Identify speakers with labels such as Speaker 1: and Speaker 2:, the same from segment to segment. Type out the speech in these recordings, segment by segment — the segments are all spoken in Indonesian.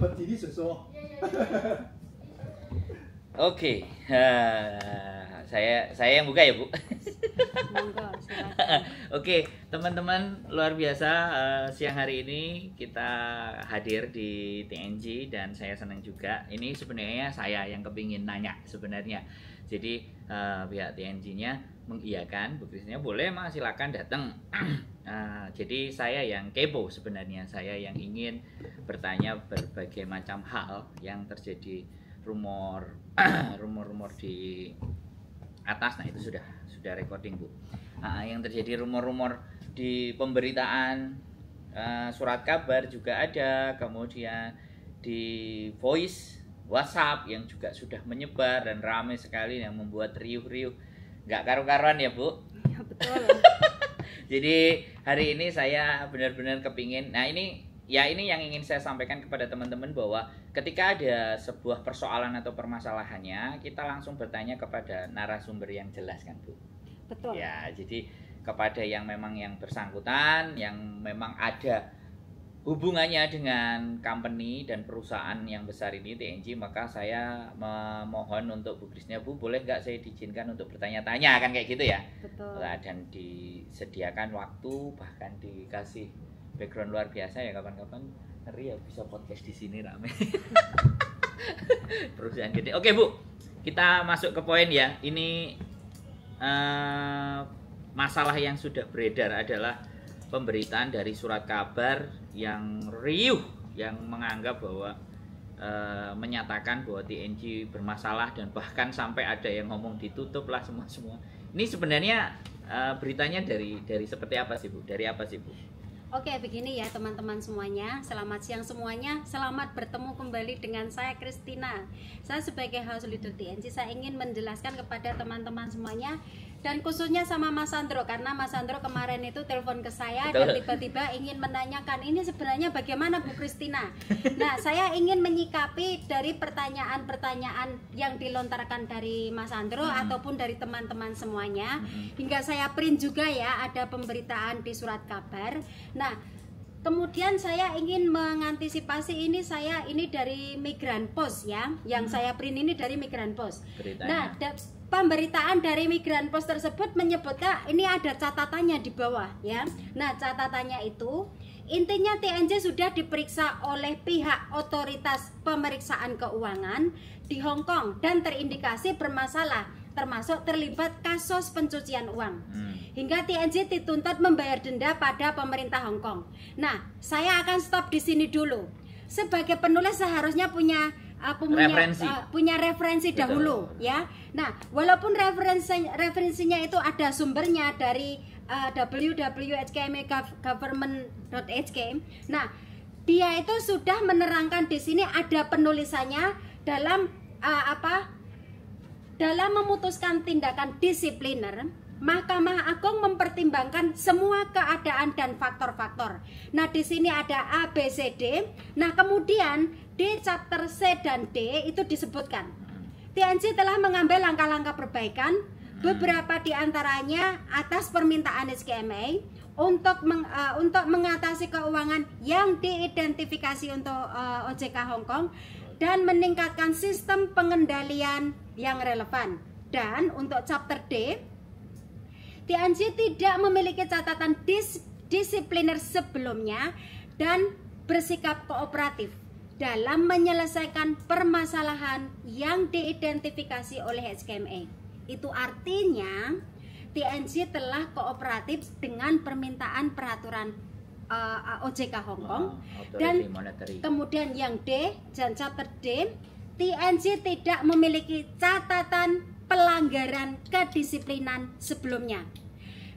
Speaker 1: berdiri sesuai.
Speaker 2: Oke, saya yang buka ya Bu.
Speaker 3: Monggo, silakan.
Speaker 2: Oke, teman-teman luar biasa, siang hari ini kita hadir di TNG dan saya senang juga. Ini sebenarnya saya yang kepingin nanya sebenarnya. Jadi pihak TNG-nya mengiyakan, Bu Kristina boleh Mas silakan datang. Jadi saya yang kepo sebenarnya, saya yang ingin bertanya berbagai macam hal yang terjadi, rumor di atas. Nah itu sudah recording Bu. Yang terjadi rumor-rumor di pemberitaan, surat kabar juga ada, kemudian di voice WhatsApp yang juga sudah menyebar dan ramai sekali yang membuat riuh-riuh nggak karu-karuan ya Bu.
Speaker 3: Ya, betul.
Speaker 2: Jadi hari ini saya benar-benar kepingin, nah ini yang ingin saya sampaikan kepada teman-teman bahwa ketika ada sebuah persoalan atau permasalahannya, kita langsung bertanya kepada narasumber yang jelas kan Bu.
Speaker 3: Betul.
Speaker 2: Ya, jadi kepada yang memang yang bersangkutan, yang memang ada hubungannya dengan company dan perusahaan yang besar ini TNG, maka saya memohon untuk Bu Kristina, Bu boleh nggak saya diizinkan untuk bertanya-tanya kan kayak gitu ya.
Speaker 3: Betul.
Speaker 2: Dan disediakan waktu, bahkan dikasih background luar biasa ya, kapan-kapan ngeri ya bisa podcast di sini rame. Perusahaan gede. Oke Bu, kita masuk ke poin ya. Ini masalah yang sudah beredar adalah pemberitaan dari surat kabar yang riuh, yang menganggap bahwa menyatakan bahwa TNG bermasalah dan bahkan sampai ada yang ngomong ditutup lah semua. Ini sebenarnya beritanya dari seperti apa sih Bu? Dari apa sih Bu?
Speaker 3: Oke, begini ya teman-teman semuanya. Selamat siang semuanya. Selamat bertemu kembali dengan saya Kristina. Saya sebagai house leader TNG, saya ingin menjelaskan kepada teman-teman semuanya dan khususnya sama Mas Sandro, karena Mas Sandro kemarin itu telepon ke saya.
Speaker 2: Betul.
Speaker 3: Dan tiba-tiba ingin menanyakan ini sebenarnya bagaimana Bu Kristina. Nah, saya ingin menyikapi dari pertanyaan-pertanyaan yang dilontarkan dari Mas Sandro ataupun dari teman-teman semuanya. Hingga saya print juga ya, ada pemberitaan di surat kabar. Nah, kemudian saya ingin mengantisipasi ini dari Migran Post ya, yang saya print ini dari Migran Post.
Speaker 2: Beritanya.
Speaker 3: Nah, pemberitaan dari Migran Post tersebut menyebutkan ini ada catatannya di bawah ya. Nah, catatannya itu intinya TNJ sudah diperiksa oleh pihak otoritas pemeriksaan keuangan di Hong Kong dan terindikasi bermasalah, termasuk terlibat kasus pencucian uang. Hingga TNJ dituntut membayar denda pada pemerintah Hong Kong. Nah, saya akan stop di sini dulu. Sebagai penulis seharusnya punya referensi dahulu ya. Nah, walaupun referensinya itu ada sumbernya dari www.hkmagovernment.hk. Nah, dia itu sudah menerangkan di sini ada penulisannya dalam dalam memutuskan tindakan disipliner. Mahkamah Agung mempertimbangkan semua keadaan dan faktor-faktor. Nah, di sini ada A, B, C, D. Nah, kemudian di chapter C dan D itu disebutkan TNG telah mengambil langkah-langkah perbaikan, beberapa diantaranya atas permintaan HKMA untuk mengatasi keuangan yang diidentifikasi untuk OJK Hong Kong dan meningkatkan sistem pengendalian yang relevan. Dan untuk chapter D, TNG tidak memiliki catatan disipliner sebelumnya dan bersikap kooperatif dalam menyelesaikan permasalahan yang diidentifikasi oleh HKMA. Itu artinya TNG telah kooperatif dengan permintaan peraturan OJK Hong Kong. Dan kemudian yang D, dan chapter D, TNG tidak memiliki catatan pelanggaran kedisiplinan sebelumnya.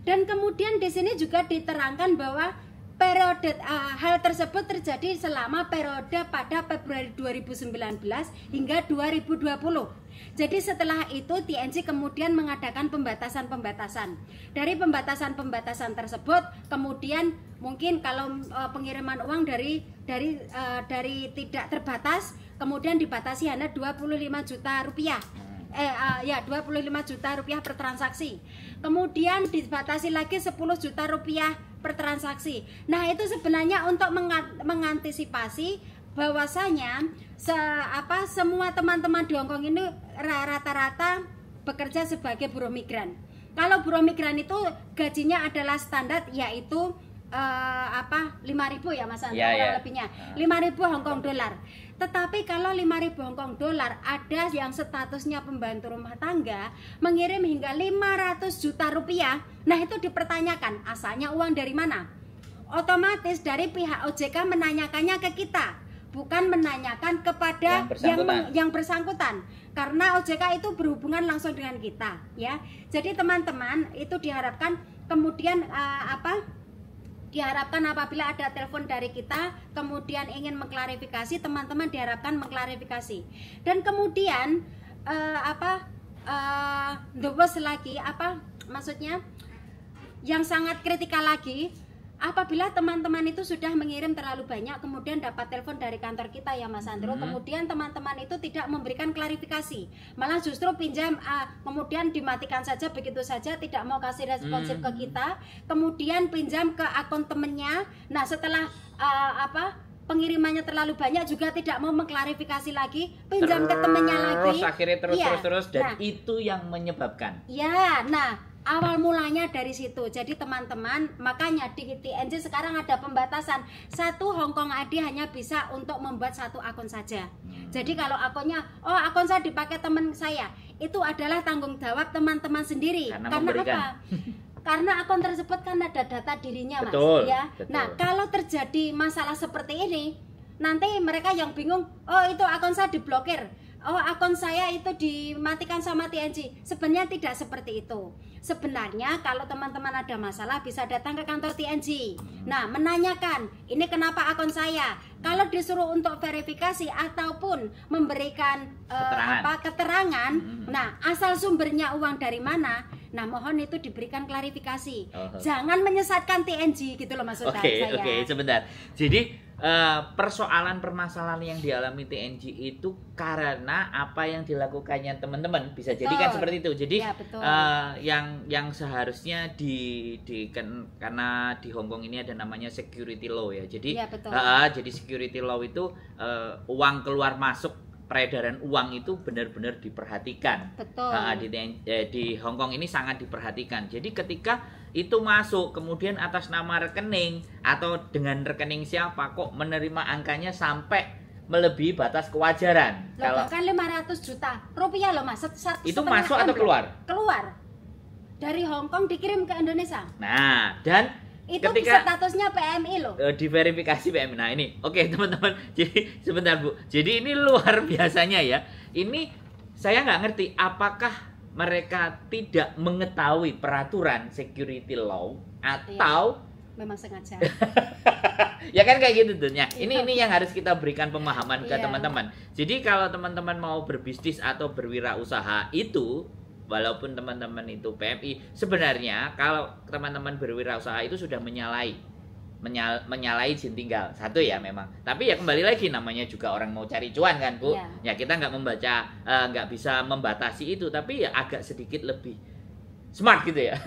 Speaker 3: Dan kemudian di sini juga diterangkan bahwa periode hal tersebut terjadi selama periode pada Februari 2019 hingga 2020. Jadi setelah itu TNG kemudian mengadakan pembatasan-pembatasan. Dari pembatasan-pembatasan tersebut kemudian mungkin kalau pengiriman uang dari tidak terbatas kemudian dibatasi hanya 25 juta rupiah. 25 juta rupiah per transaksi. Kemudian dibatasi lagi 10 juta rupiah per transaksi. Nah, itu sebenarnya untuk mengantisipasi bahwasanya semua teman-teman di Hongkong ini rata-rata bekerja sebagai buruh migran. Kalau buruh migran itu gajinya adalah standar, yaitu 5.000 ya Mas Andro, kurang lebihnya 5.000 Hongkong dolar. Tetapi kalau 5.000 Hongkong dolar, ada yang statusnya pembantu rumah tangga mengirim hingga 500 juta rupiah. Nah, itu dipertanyakan asalnya uang dari mana. Otomatis dari pihak OJK menanyakannya ke kita, bukan menanyakan kepada yang bersangkutan, karena OJK itu berhubungan langsung dengan kita, ya. Jadi teman-teman, itu diharapkan kemudian diharapkan apabila ada telepon dari kita kemudian ingin mengklarifikasi, teman-teman diharapkan mengklarifikasi. Dan kemudian the worst lagi, maksudnya yang sangat kritikal lagi, apabila teman-teman itu sudah mengirim terlalu banyak, kemudian dapat telepon dari kantor kita ya Mas Andro, kemudian teman-teman itu tidak memberikan klarifikasi, malah justru pinjam, kemudian dimatikan saja begitu saja, tidak mau kasih responsif ke kita, kemudian pinjam ke akun temennya. Nah, setelah pengirimannya terlalu banyak juga tidak mau mengklarifikasi lagi, pinjam ke temennya lagi,
Speaker 2: akhirnya terus dan itu yang menyebabkan.
Speaker 3: Ya, nah awal mulanya dari situ. Jadi teman-teman, makanya di TNG sekarang ada pembatasan, satu Hongkong ID hanya bisa untuk membuat satu akun saja. Jadi kalau akunnya, akun saya dipakai teman saya, itu adalah tanggung jawab teman-teman sendiri. Karena apa? Karena akun tersebut kan ada data dirinya, Mas.
Speaker 2: Betul,
Speaker 3: ya.
Speaker 2: betul.
Speaker 3: Nah, kalau terjadi masalah seperti ini, nanti mereka yang bingung, itu akun saya diblokir, akun saya itu dimatikan sama TNG. Sebenarnya tidak seperti itu. Sebenarnya kalau teman-teman ada masalah bisa datang ke kantor TNG. Nah, menanyakan, ini kenapa akun saya? Kalau disuruh untuk verifikasi ataupun memberikan keterangan, nah asal sumbernya uang dari mana? Nah, mohon itu diberikan klarifikasi. Jangan menyesatkan TNG gitu loh maksud saya.
Speaker 2: Oke, sebentar. Jadi permasalahan yang dialami TNG itu karena apa yang dilakukannya teman-teman, bisa jadi kan seperti itu. Jadi ya, yang seharusnya karena di Hongkong ini ada namanya security law ya. Jadi
Speaker 3: ya,
Speaker 2: jadi security law itu uang keluar masuk, peredaran uang itu benar-benar diperhatikan.
Speaker 3: Betul.
Speaker 2: Di Hongkong ini sangat diperhatikan. Jadi ketika itu masuk kemudian atas nama rekening atau dengan rekening siapa, kok menerima angkanya sampai melebihi batas kewajaran.
Speaker 3: Kalau bahkan 500 juta rupiah loh Mas.
Speaker 2: Itu masuk atau keluar?
Speaker 3: Keluar. Dari Hongkong dikirim ke Indonesia.
Speaker 2: Nah, dan
Speaker 3: itu
Speaker 2: ketika
Speaker 3: statusnya PMI loh.
Speaker 2: Diverifikasi PMI. Nah, ini oke teman-teman. Jadi sebentar Bu. Jadi ini luar biasanya ya. Ini saya nggak ngerti apakah mereka tidak mengetahui peraturan security law atau
Speaker 3: memang sengaja.
Speaker 2: Ya kan kayak gitu tuh. Ya, ini yang harus kita berikan pemahaman ke teman-teman. Jadi kalau teman-teman mau berbisnis atau berwirausaha itu, walaupun teman-teman itu PMI, sebenarnya kalau teman-teman berwirausaha itu sudah menyalahi izin tinggal satu ya memang. Tapi ya kembali lagi, namanya juga orang mau cari cuan kan Bu. Ya kita nggak bisa membatasi itu, tapi ya agak sedikit lebih smart gitu ya.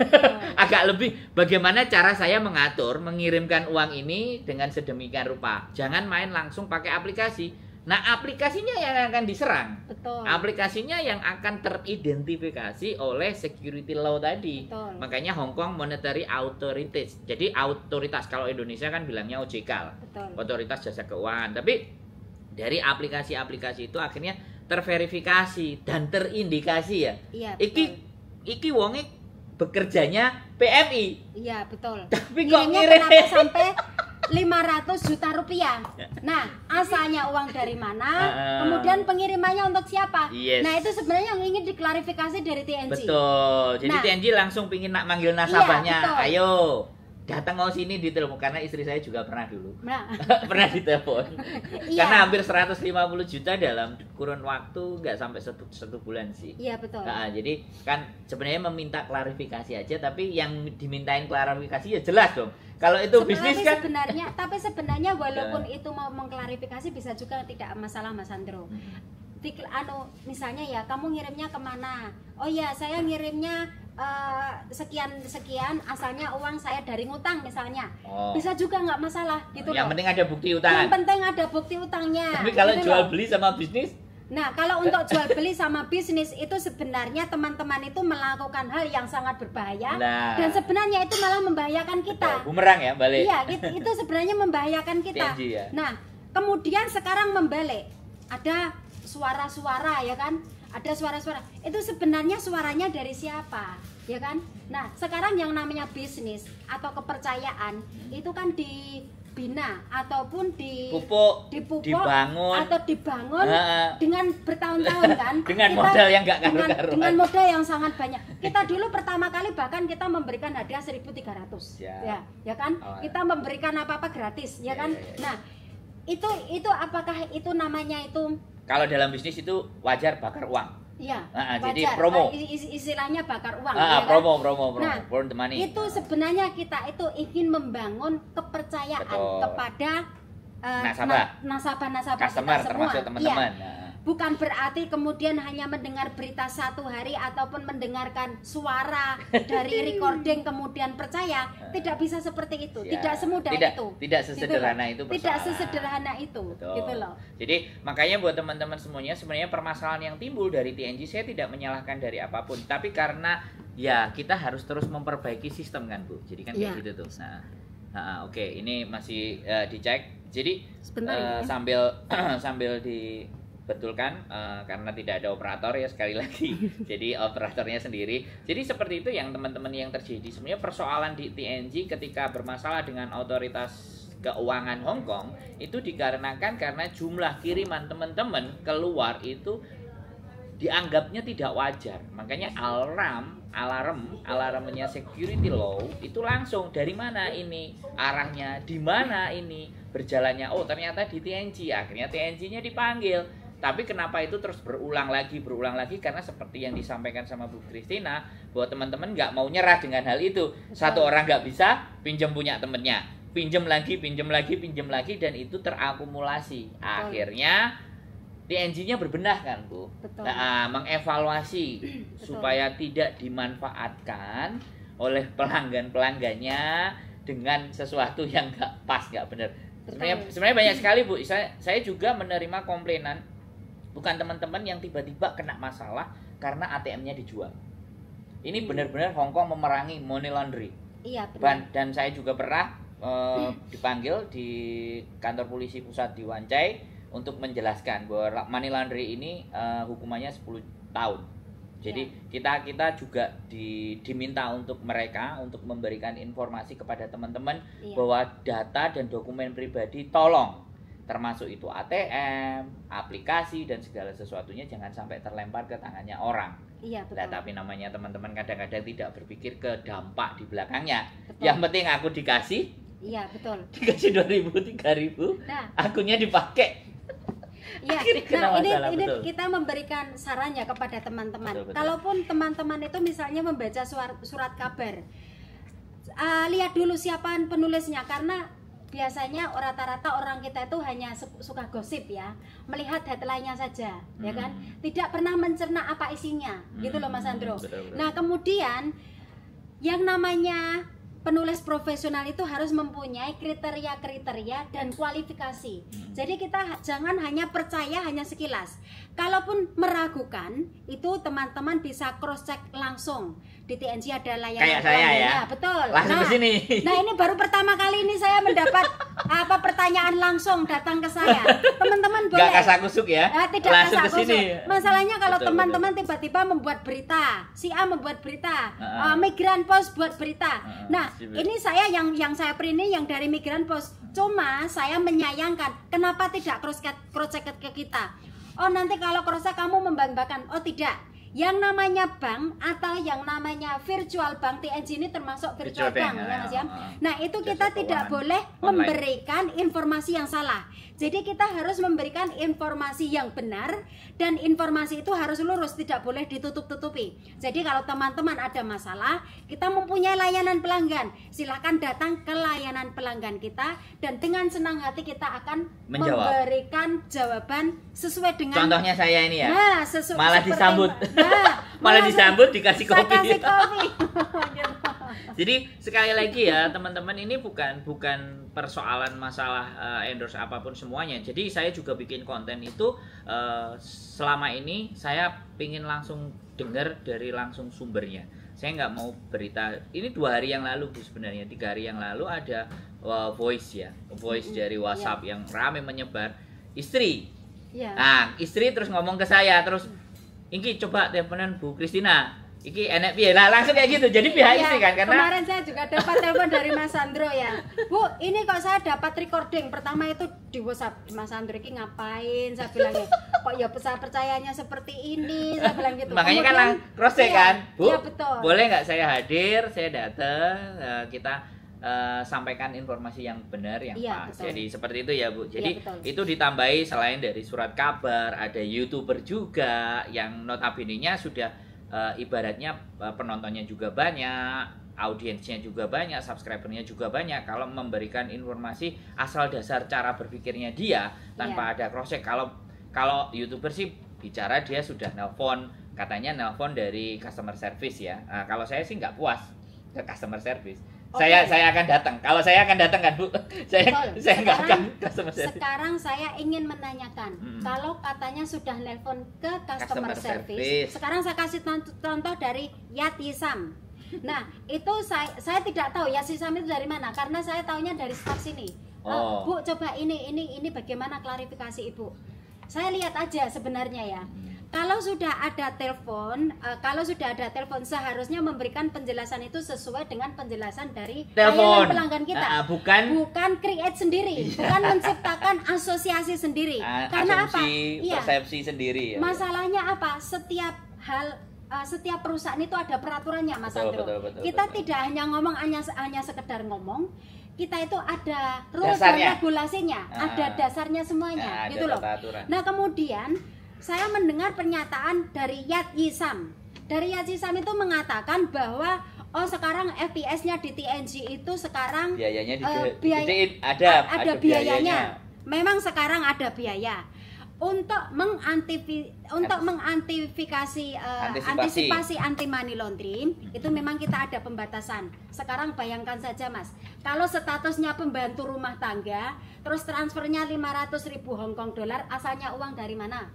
Speaker 2: Agak lebih bagaimana cara saya mengirimkan uang ini dengan sedemikian rupa. Jangan main langsung pakai aplikasi. Nah, aplikasinya yang akan diserang.
Speaker 3: Betul.
Speaker 2: Aplikasinya yang akan teridentifikasi oleh security law tadi.
Speaker 3: Betul.
Speaker 2: Makanya Hong Kong Monetary Authorities. Jadi otoritas, kalau Indonesia kan bilangnya OJK.
Speaker 3: Betul.
Speaker 2: Otoritas Jasa Keuangan. Tapi dari aplikasi-aplikasi itu akhirnya terverifikasi dan terindikasi ya.
Speaker 3: Iya,
Speaker 2: Iki wonge bekerjanya PMI.
Speaker 3: Iya, betul.
Speaker 2: Tapi kok
Speaker 3: ngirim sampai 500 juta rupiah. Nah, asalnya uang dari mana? Kemudian pengirimannya untuk siapa?
Speaker 2: Yes.
Speaker 3: Nah, itu sebenarnya yang ingin diklarifikasi dari TNG.
Speaker 2: Betul. Jadi TNG langsung pingin manggil nasabahnya.
Speaker 3: Iya,
Speaker 2: ayo datang mau sini ditelepon, karena istri saya juga pernah dulu.
Speaker 3: Nah.
Speaker 2: Pernah ditelepon. Karena hampir 150 juta dalam kurun waktu nggak sampai satu bulan sih.
Speaker 3: Iya, betul.
Speaker 2: Nah, jadi kan sebenarnya meminta klarifikasi aja, tapi yang dimintain klarifikasi ya jelas dong. Kalau itu bisnis kan.
Speaker 3: Tapi sebenarnya walaupun itu mau mengklarifikasi bisa juga tidak masalah Mas Andro. Misalnya ya, kamu ngirimnya kemana? Oh ya, saya ngirimnya sekian asalnya uang saya dari ngutang misalnya, bisa juga nggak masalah gitu.
Speaker 2: Yang penting ada bukti utang.
Speaker 3: Yang penting ada bukti utangnya.
Speaker 2: Tapi kalau
Speaker 3: gitu
Speaker 2: jual beli sama bisnis?
Speaker 3: Nah, kalau untuk jual beli sama bisnis itu sebenarnya teman-teman itu melakukan hal yang sangat berbahaya, dan sebenarnya itu malah membahayakan kita.
Speaker 2: Bumerang ya, balik.
Speaker 3: Iya, itu sebenarnya membahayakan kita.
Speaker 2: TNG, ya?
Speaker 3: Nah, kemudian sekarang membalik, ada suara-suara ya kan? Ada suara-suara. Itu sebenarnya suaranya dari siapa? Ya kan? Nah, sekarang yang namanya bisnis atau kepercayaan itu kan dibina ataupun dipupuk, dibangun dengan bertahun-tahun kan?
Speaker 2: Dengan modal yang nggak karu-karuan.
Speaker 3: Dengan modal yang sangat banyak. Kita dulu pertama kali bahkan kita memberikan hadiah 1.300. Ya kan? Kita memberikan apa-apa gratis, ya kan? Nah, itu apakah itu namanya itu?
Speaker 2: Kalau dalam bisnis itu wajar bakar uang.
Speaker 3: Iya.
Speaker 2: Jadi promo.
Speaker 3: Istilahnya bakar uang.
Speaker 2: Ya promo.
Speaker 3: Nah,
Speaker 2: burn the money.
Speaker 3: Itu sebenarnya kita itu ingin membangun kepercayaan kepada nasabah-nasabah
Speaker 2: customer,
Speaker 3: kita semua.
Speaker 2: Termasuk teman-teman.
Speaker 3: Bukan berarti kemudian hanya mendengar berita satu hari ataupun mendengarkan suara dari recording kemudian percaya. Tidak bisa seperti itu. Tidak semudah itu.
Speaker 2: Tidak sesederhana itu.
Speaker 3: Tidak sesederhana itu. Gitu loh.
Speaker 2: Jadi makanya buat teman-teman semuanya, sebenarnya permasalahan yang timbul dari TNG saya tidak menyalahkan dari apapun, tapi karena ya kita harus terus memperbaiki sistem kan Bu. Jadi kan kayak gitu tuh. Oke, ini masih dicek. Jadi sambil dibetulkan karena tidak ada operator ya sekali lagi. Jadi operatornya sendiri. Jadi seperti itu yang teman-teman yang terjadi. Sebenarnya persoalan di TNG ketika bermasalah dengan otoritas keuangan Hong Kong itu dikarenakan karena jumlah kiriman teman-teman keluar itu dianggapnya tidak wajar. Makanya alarmnya security law itu langsung dari mana ini arahnya, di mana ini berjalannya. Oh, ternyata di TNG. Akhirnya TNG-nya dipanggil. Tapi kenapa itu terus berulang lagi karena seperti yang disampaikan sama Bu Christina bahwa teman-teman nggak mau nyerah dengan hal itu. Satu orang nggak bisa, pinjam punya temennya, pinjam lagi dan itu terakumulasi. Akhirnya TNG-nya berbenah kan Bu. Mengevaluasi supaya tidak dimanfaatkan oleh pelanggannya dengan sesuatu yang nggak pas, nggak benar. Sebenarnya banyak sekali Bu. Saya juga menerima komplainan bukan teman-teman yang tiba-tiba kena masalah karena ATM-nya dijual. Ini benar-benar Hong Kong memerangi money laundry.
Speaker 3: Iya, benar.
Speaker 2: Dan saya juga pernah dipanggil di kantor polisi pusat di Wan Chai untuk menjelaskan bahwa money laundry ini hukumannya 10 tahun. Jadi kita juga diminta untuk mereka untuk memberikan informasi kepada teman-teman bahwa data dan dokumen pribadi tolong, termasuk itu ATM, aplikasi dan segala sesuatunya jangan sampai terlempar ke tangannya orang.
Speaker 3: Iya, betul.
Speaker 2: Nah, tapi namanya teman-teman kadang-kadang tidak berpikir ke dampak di belakangnya. Betul. Yang penting aku dikasih.
Speaker 3: Iya, betul.
Speaker 2: Dikasih 2.000, 3.000. Nah, akunnya dipakai.
Speaker 3: Ya, nah ini kita memberikan sarannya kepada teman-teman. Kalaupun teman-teman itu misalnya membaca surat kabar, lihat dulu siapa penulisnya, karena biasanya rata-rata orang kita itu hanya suka gosip ya, melihat headline-nya saja, ya kan, tidak pernah mencerna apa isinya, gitu loh Mas Andro. Nah, kemudian yang namanya penulis profesional itu harus mempunyai kriteria-kriteria dan kualifikasi. Jadi kita jangan hanya percaya hanya sekilas. Kalaupun meragukan, itu teman-teman bisa cross check langsung. Di TNG ada layanan.
Speaker 2: Kayak saya ya.
Speaker 3: Betul.
Speaker 2: Langsung ke sini.
Speaker 3: Nah, ini baru pertama kali ini saya mendapat pertanyaan langsung datang ke saya. Teman-teman boleh.
Speaker 2: Gak kasakusuk ya.
Speaker 3: Tidak
Speaker 2: langsung ke sini.
Speaker 3: Masalahnya kalau teman-teman tiba-tiba membuat berita, si A membuat berita, Migran Post buat berita. Nah, ini saya yang saya print ini yang dari Migran Post. Cuma saya menyayangkan kenapa tidak cross check ke kita. Oh, nanti kalau cross check kamu membanggakan. Oh, tidak. Yang namanya bank atau yang namanya virtual bank, TNG ini termasuk virtual bank ya Mas ya. Nah, itu kita tidak boleh memberikan informasi yang salah. Jadi kita harus memberikan informasi yang benar, dan informasi itu harus lurus, tidak boleh ditutup-tutupi. Jadi kalau teman-teman ada masalah, kita mempunyai layanan pelanggan, silakan datang ke layanan pelanggan kita, dan dengan senang hati kita akan memberikan jawaban sesuai dengan.
Speaker 2: Contohnya saya ini ya.
Speaker 3: Nah,
Speaker 2: malah disambut. Malah disambut dikasih kopi.
Speaker 3: Kasih kopi.
Speaker 2: Jadi sekali lagi ya teman-teman, ini bukan persoalan masalah endorse apapun semuanya. Jadi saya juga bikin konten itu selama ini saya pingin langsung dengar dari langsung sumbernya. Saya nggak mau berita. Ini 2 hari yang lalu Bu, sebenarnya 3 hari yang lalu ada voice dari WhatsApp yang ramai menyebar, istri. Nah, istri terus ngomong ke saya terus, "Iki coba teleponan Bu Kristina. Iki enak piye." Lah langsung kayak gitu. Jadi pihak istri kan, karena
Speaker 3: kemarin saya juga dapat telepon dari Mas Sandro ya. "Bu, ini kok saya dapat recording." Pertama itu di WhatsApp, "Mas Sandro ini ngapain?" Saya bilangnya, "Kok ya percayanya seperti ini?" Saya bilang gitu.
Speaker 2: Makanya kan cross check kan, "Bu,
Speaker 3: betul.
Speaker 2: Boleh nggak saya hadir, saya datang, kita sampaikan informasi yang benar, yang pas."
Speaker 3: Betul.
Speaker 2: Jadi seperti itu ya Bu. Jadi itu ditambahi selain dari surat kabar, ada YouTuber juga yang notabene-nya sudah ibaratnya penontonnya juga banyak, audiensnya juga banyak, subscribernya juga banyak. Kalau memberikan informasi asal dasar cara berpikirnya dia tanpa ada cross check. Kalau YouTuber sih bicara dia sudah nelpon, katanya nelpon dari customer service ya. Nah, kalau saya sih nggak puas ke customer service. Saya akan datang. Kalau saya akan datang kan Bu, saya nggak akan customer service.
Speaker 3: Sekarang saya ingin menanyakan, kalau katanya sudah nelpon ke customer service, sekarang saya kasih contoh dari Yat Yisam. Nah, itu saya tidak tahu Yat Yisam itu dari mana, karena saya taunya dari staff sini. Bu, coba ini bagaimana klarifikasi Ibu? Saya lihat aja sebenarnya ya. Kalau sudah ada telepon, seharusnya memberikan penjelasan itu sesuai dengan penjelasan dari layanan pelanggan kita. Bukan create sendiri, bukan menciptakan asosiasi sendiri. Karena apa?
Speaker 2: Persepsi sendiri.
Speaker 3: Masalahnya apa? Setiap perusahaan itu ada peraturannya, Mas Andro. Kita tidak hanya ngomong hanya sekedar ngomong. Kita itu ada rules dan regulasinya, ada dasarnya semuanya, gitu loh. Nah, kemudian saya mendengar pernyataan dari Yat Yisam. Dari Yat Yisam itu mengatakan bahwa sekarang FPS-nya di TNG itu sekarang
Speaker 2: biayanya
Speaker 3: ada biayanya. Memang sekarang ada biaya. Untuk mengantisipasi anti money laundering itu memang kita ada pembatasan. Sekarang bayangkan saja Mas, kalau statusnya pembantu rumah tangga, terus transfernya 500.000 Hongkong dolar, asalnya uang dari mana?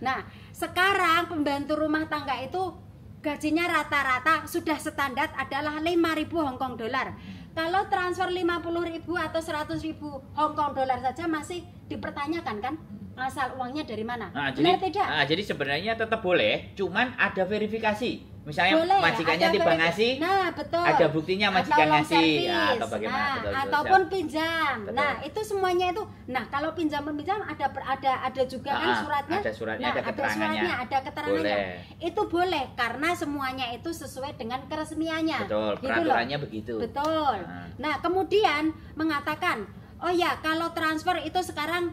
Speaker 3: Nah, sekarang pembantu rumah tangga itu gajinya rata-rata sudah standar adalah 5.000 Hongkong dolar. Kalau transfer 50.000 atau 100.000 Hongkong dolar saja masih dipertanyakan kan? Asal uangnya dari mana? Benar tidak?
Speaker 2: Jadi sebenarnya tetap boleh, cuman ada verifikasi. Misalnya majikannya tiba ngasih, ada buktinya majikan ngasih, atau bagaimana?
Speaker 3: Ataupun pinjam. Betul. Nah, itu semuanya itu. Nah, kalau pinjam ada juga kan suratnya.
Speaker 2: Ada suratnya, ada keterangannya.
Speaker 3: Ada keterangannya. Itu boleh karena semuanya itu sesuai dengan keresmiannya.
Speaker 2: Betul, peraturannya begitu.
Speaker 3: Betul. Nah, kemudian mengatakan, oh ya, kalau transfer itu sekarang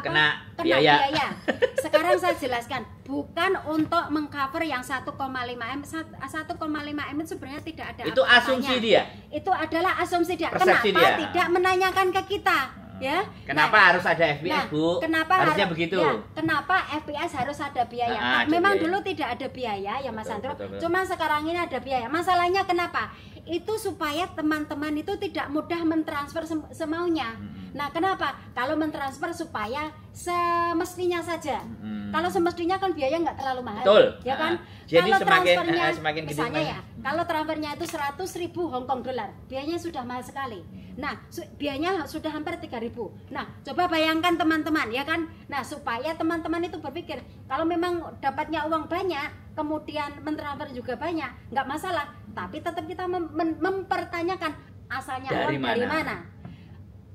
Speaker 2: kena
Speaker 3: biaya. Sekarang saya jelaskan, bukan untuk mengcover yang 1,5 M. 1,5 M itu sebenarnya tidak ada.
Speaker 2: Itu asumsi dia.
Speaker 3: Itu adalah asumsi dia.
Speaker 2: Persepsi
Speaker 3: Kenapa
Speaker 2: dia
Speaker 3: tidak menanyakan ke kita? Ya.
Speaker 2: Kenapa harus ada FPS, Bu?
Speaker 3: Kenapa
Speaker 2: harusnya begitu?
Speaker 3: Ya, kenapa FPS harus ada biaya? Memang dulu tidak ada biaya ya Mas Sandro. Cuma sekarang ini ada biaya. Masalahnya kenapa? Itu supaya teman-teman itu tidak mudah mentransfer semaunya. Nah, kenapa? Kalau mentransfer supaya semestinya saja. Kalau semestinya kan biaya nggak terlalu mahal.
Speaker 2: Betul.
Speaker 3: Ya kan?
Speaker 2: Jadi
Speaker 3: kalau transfernya
Speaker 2: semakin
Speaker 3: misalnya ya, kalau transfernya itu 100.000 Hongkong dolar, biayanya sudah mahal sekali. Nah, biayanya sudah hampir 3.000. Nah, coba bayangkan teman-teman, ya kan? Nah, supaya teman-teman itu berpikir, kalau memang dapatnya uang banyak, kemudian mentransfer juga banyak, nggak masalah. Tapi tetap kita mempertanyakan asalnya uang dari mana.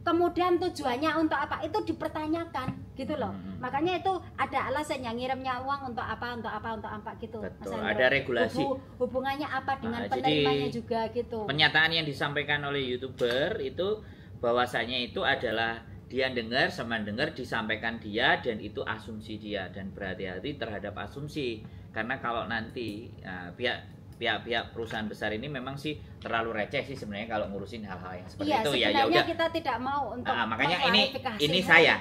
Speaker 3: Kemudian tujuannya untuk apa, itu dipertanyakan gitu loh. Makanya itu ada alasan yang ngirimnya uang untuk apa gitu.
Speaker 2: Betul, ada regulasi.
Speaker 3: Hubungannya apa dengan penerimanya juga gitu.
Speaker 2: Pernyataan yang disampaikan oleh YouTuber itu bahwasanya itu adalah dia dengar sama dengar disampaikan dia dan itu asumsi dia, dan berhati-hati terhadap asumsi karena kalau nanti pihak perusahaan besar ini memang sih terlalu receh sih sebenarnya kalau ngurusin hal-hal yang seperti itu ya.
Speaker 3: Sebenarnya kita tidak mau untuk
Speaker 2: makanya ini saya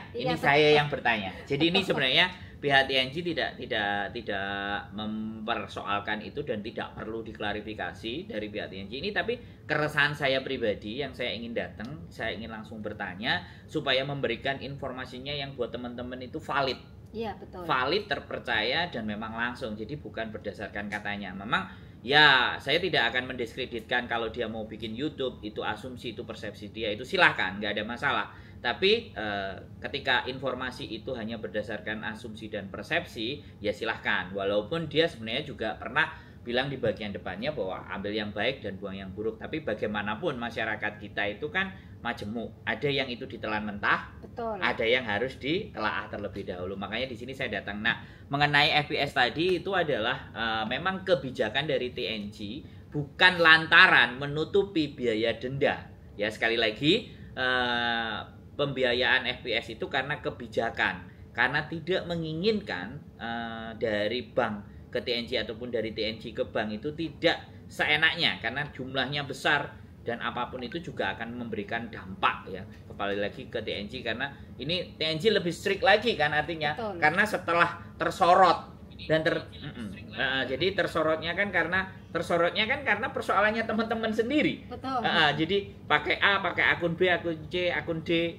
Speaker 2: yang bertanya. Jadi ini sebenarnya pihak TNG tidak mempersoalkan itu dan tidak perlu diklarifikasi dari pihak TNG ini, tapi keresahan saya pribadi yang saya ingin datang, saya ingin langsung bertanya supaya memberikan informasinya yang buat teman-teman itu valid.
Speaker 3: Iya, betul.
Speaker 2: Valid, terpercaya dan memang langsung. Jadi bukan berdasarkan katanya. Memang ya saya tidak akan mendiskreditkan kalau dia mau bikin YouTube, itu asumsi, itu persepsi dia, itu silahkan, nggak ada masalah. Tapi ketika informasi itu hanya berdasarkan asumsi dan persepsi, ya silahkan. Walaupun dia sebenarnya juga pernah bilang di bagian depannya bahwa ambil yang baik dan buang yang buruk. Tapi bagaimanapun masyarakat kita itu kan majemuk. Ada yang itu ditelan mentah,
Speaker 3: betul.
Speaker 2: Ada yang harus ditelaah terlebih dahulu. Makanya di sini saya datang. Nah, mengenai FPS tadi itu adalah memang kebijakan dari TNG, bukan lantaran menutupi biaya denda. Ya sekali lagi pembiayaan FPS itu karena kebijakan, karena tidak menginginkan dari bank ke TNG ataupun dari TNG ke bank itu tidak seenaknya karena jumlahnya besar dan apapun itu juga akan memberikan dampak ya, kembali lagi ke TNG karena ini TNG lebih strict lagi kan artinya. Betul. Karena setelah tersorot dan jadi tersorotnya kan karena persoalannya teman-teman sendiri.
Speaker 3: Betul.
Speaker 2: Jadi pakai A, pakai akun B, akun C, akun D,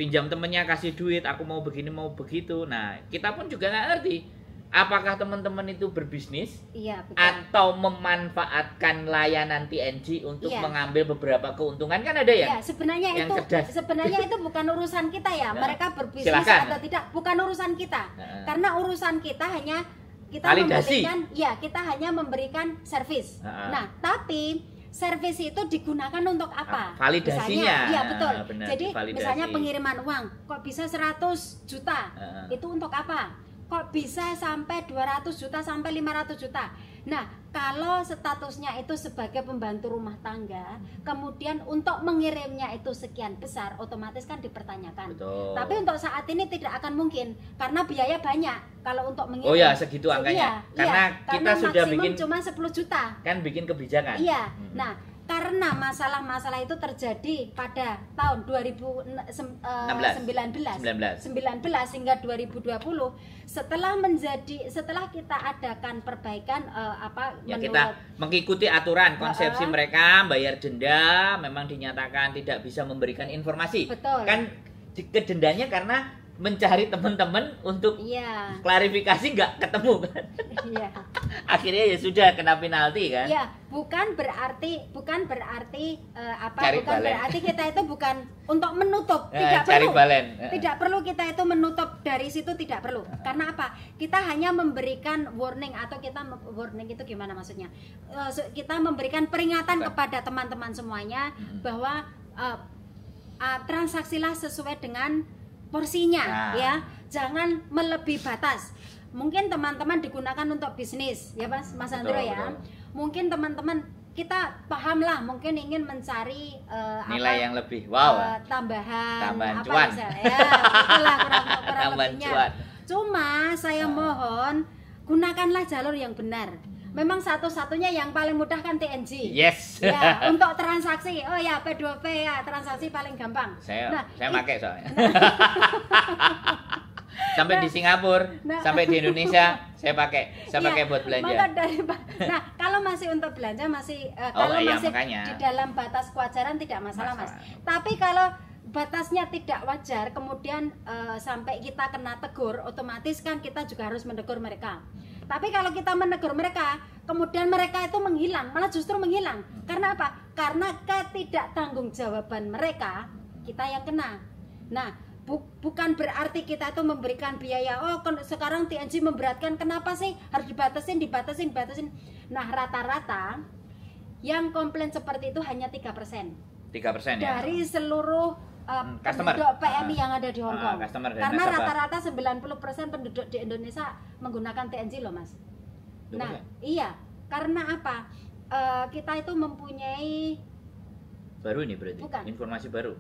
Speaker 2: pinjam temennya kasih duit, aku mau begini mau begitu. Nah kita pun juga nggak ngerti apakah teman-teman itu berbisnis,
Speaker 3: iya, betul,
Speaker 2: atau memanfaatkan layanan TNG untuk mengambil beberapa keuntungan, kan ada ya?
Speaker 3: Iya, sebenarnya
Speaker 2: yang
Speaker 3: itu
Speaker 2: cerdas.
Speaker 3: Sebenarnya itu bukan urusan kita ya. Mereka berbisnis
Speaker 2: silakan.
Speaker 3: atau tidak bukan urusan kita. Karena urusan kita hanya kita
Speaker 2: validasi.
Speaker 3: kita hanya memberikan servis. Nah, tapi servis itu digunakan untuk apa?
Speaker 2: Validasinya.
Speaker 3: Iya, betul.
Speaker 2: Benar,
Speaker 3: jadi
Speaker 2: validasi.
Speaker 3: Misalnya pengiriman uang, kok bisa 100 juta? Itu untuk apa? Kok bisa sampai 200 juta sampai 500 juta? Nah, kalau statusnya itu sebagai pembantu rumah tangga, kemudian untuk mengirimnya itu sekian besar, otomatis kan dipertanyakan.
Speaker 2: Betul.
Speaker 3: Tapi untuk saat ini tidak akan mungkin karena biaya banyak kalau untuk mengirim.
Speaker 2: Oh ya, segitu angkanya. Karena kita sudah bikin
Speaker 3: cuma 10 juta.
Speaker 2: Kan bikin kebijakan.
Speaker 3: Iya. Nah, karena masalah-masalah itu terjadi pada tahun 2019 hingga 2020 setelah kita adakan perbaikan
Speaker 2: kita mengikuti aturan konsepsi mereka, bayar denda, memang dinyatakan tidak bisa memberikan informasi.
Speaker 3: Betul.
Speaker 2: Kan kedendanya karena mencari teman-teman untuk klarifikasi nggak ketemu kan.
Speaker 3: Iya.
Speaker 2: Akhirnya ya sudah kena penalti kan.
Speaker 3: Iya, bukan berarti berarti kita itu bukan untuk menutup, tidak perlu. Tidak perlu kita itu menutup dari situ, tidak perlu. Karena apa? Kita hanya memberikan warning atau warning itu gimana maksudnya? Kita memberikan peringatan kepada teman-teman semuanya bahwa transaksilah sesuai dengan porsinya, ya, jangan melebihi batas. Mungkin teman-teman digunakan untuk bisnis, ya Mas Andro ya. Mungkin teman-teman kita pahamlah, mungkin ingin mencari
Speaker 2: nilai yang lebih,
Speaker 3: tambahan
Speaker 2: cuan.
Speaker 3: Ya, itulah kurang lebihnya.
Speaker 2: Cuan.
Speaker 3: Cuma saya mohon gunakanlah jalur yang benar. Memang satu-satunya yang paling mudah kan TNG.
Speaker 2: Yes.
Speaker 3: Ya, untuk transaksi. Oh ya, P2P ya, transaksi paling gampang.
Speaker 2: Saya pakai soalnya. Sampai di Singapura, sampai di Indonesia saya pakai buat belanja.
Speaker 3: Nah, kalau masih untuk belanja masih di dalam batas kewajaran tidak masalah, Mas. Tapi kalau batasnya tidak wajar, kemudian sampai kita kena tegur, otomatis kan kita juga harus menegur mereka. Tapi kalau kita menegur mereka, kemudian mereka itu menghilang, malah justru menghilang. Karena apa? Karena ketidaktanggung-jawaban mereka, kita yang kena. Nah, bukan berarti kita itu memberikan biaya. Oh, sekarang TNG memberatkan, kenapa sih harus dibatasin? Nah, rata-rata yang komplain seperti itu hanya 3%.
Speaker 2: 3% ya?
Speaker 3: Dari seluruh penduduk PMI yang ada di Hong Kong. Karena rata-rata 90% penduduk di Indonesia menggunakan TNG loh, Mas. Nah, iya. Karena apa? Kita itu mempunyai
Speaker 2: baru ini berarti? Bukan. Informasi baru?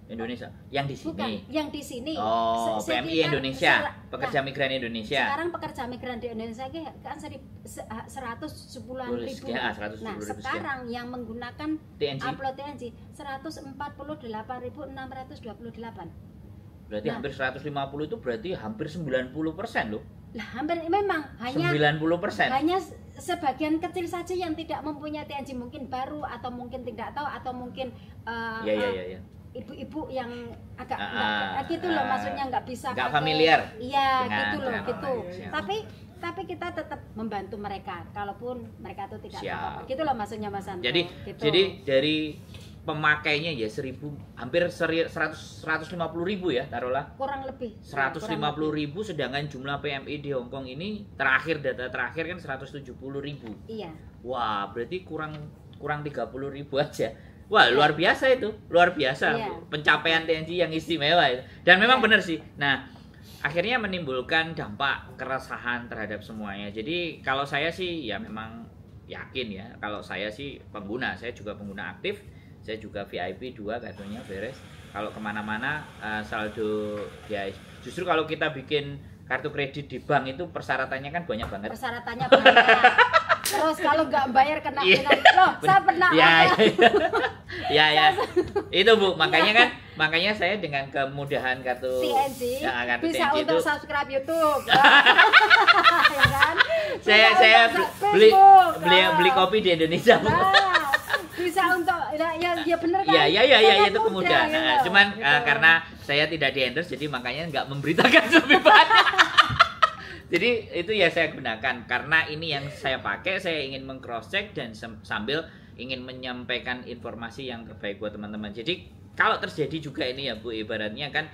Speaker 2: Indonesia. Yang di sini.
Speaker 3: Bukan, yang di sini.
Speaker 2: Oh, PMI
Speaker 3: Sekitar
Speaker 2: Indonesia, pekerja
Speaker 3: nah,
Speaker 2: migran Indonesia.
Speaker 3: sekarang pekerja migran di Indonesia kan 110-an ribu.
Speaker 2: Ya, 110
Speaker 3: Nah,
Speaker 2: ribu
Speaker 3: sekarang yang menggunakan
Speaker 2: TNG.
Speaker 3: upload TNG 148.828.
Speaker 2: Berarti hampir 150 itu berarti hampir 90% loh.
Speaker 3: Lah, hampir memang hanya
Speaker 2: 90%.
Speaker 3: hanya sebagian kecil saja yang tidak mempunyai TNG, mungkin baru atau mungkin tidak tahu atau mungkin
Speaker 2: Iya.
Speaker 3: ibu-ibu yang agak nggak gitu loh, maksudnya nggak bisa
Speaker 2: nggak
Speaker 3: pakai,
Speaker 2: familiar
Speaker 3: iya
Speaker 2: dengan
Speaker 3: gitu loh
Speaker 2: online.
Speaker 3: gitu.
Speaker 2: Siap.
Speaker 3: Tapi kita tetap membantu mereka kalaupun mereka itu tidak
Speaker 2: Siap.
Speaker 3: apa-apa. Gitu loh maksudnya Mas Andro.
Speaker 2: Jadi
Speaker 3: gitu.
Speaker 2: jadi dari pemakainya ya 1.000 hampir 150.000 ya, taruhlah.
Speaker 3: kurang lebih
Speaker 2: 150.000, sedangkan jumlah PMI di Hong Kong ini terakhir, data terakhir kan 170.000.
Speaker 3: Iya.
Speaker 2: Wah, berarti kurang 30.000 aja. Wah, luar biasa itu, luar biasa.
Speaker 3: Iya.
Speaker 2: Pencapaian TNG yang istimewa itu. Dan memang
Speaker 3: Iya.
Speaker 2: benar sih. Nah, akhirnya menimbulkan dampak keresahan terhadap semuanya. Jadi kalau saya sih ya memang yakin ya, kalau saya sih pengguna, saya juga pengguna aktif, saya juga VIP 2 kartunya beres. Kalau kemana-mana saldo ya, justru kalau kita bikin kartu kredit di bank itu persyaratannya kan banyak banget.
Speaker 3: Persyaratannya banyak. Terus kalau nggak bayar kena
Speaker 2: Iya.
Speaker 3: penalti. Loh, saya pernah
Speaker 2: ya. Itu Bu, makanya saya dengan kemudahan kartu
Speaker 3: TNG
Speaker 2: kartu
Speaker 3: bisa
Speaker 2: TNG
Speaker 3: untuk
Speaker 2: itu
Speaker 3: subscribe YouTube. Ya kan?
Speaker 2: saya
Speaker 3: Bisa untuk
Speaker 2: beli
Speaker 3: Facebook.
Speaker 2: kopi di Indonesia Bu.
Speaker 3: Nah, bisa untuk ya bener kan?
Speaker 2: Ya
Speaker 3: Sangat
Speaker 2: itu
Speaker 3: mudah,
Speaker 2: kemudahan.
Speaker 3: gitu.
Speaker 2: Nah, cuman
Speaker 3: Gitu.
Speaker 2: karena saya tidak di endorse, jadi makanya nggak memberitakan lebih banyak. Jadi itu ya saya gunakan karena ini yang saya pakai, saya ingin meng-cross check dan sambil ingin menyampaikan informasi yang terbaik buat teman-teman. Jadi kalau terjadi juga ini ya Bu, ibaratnya kan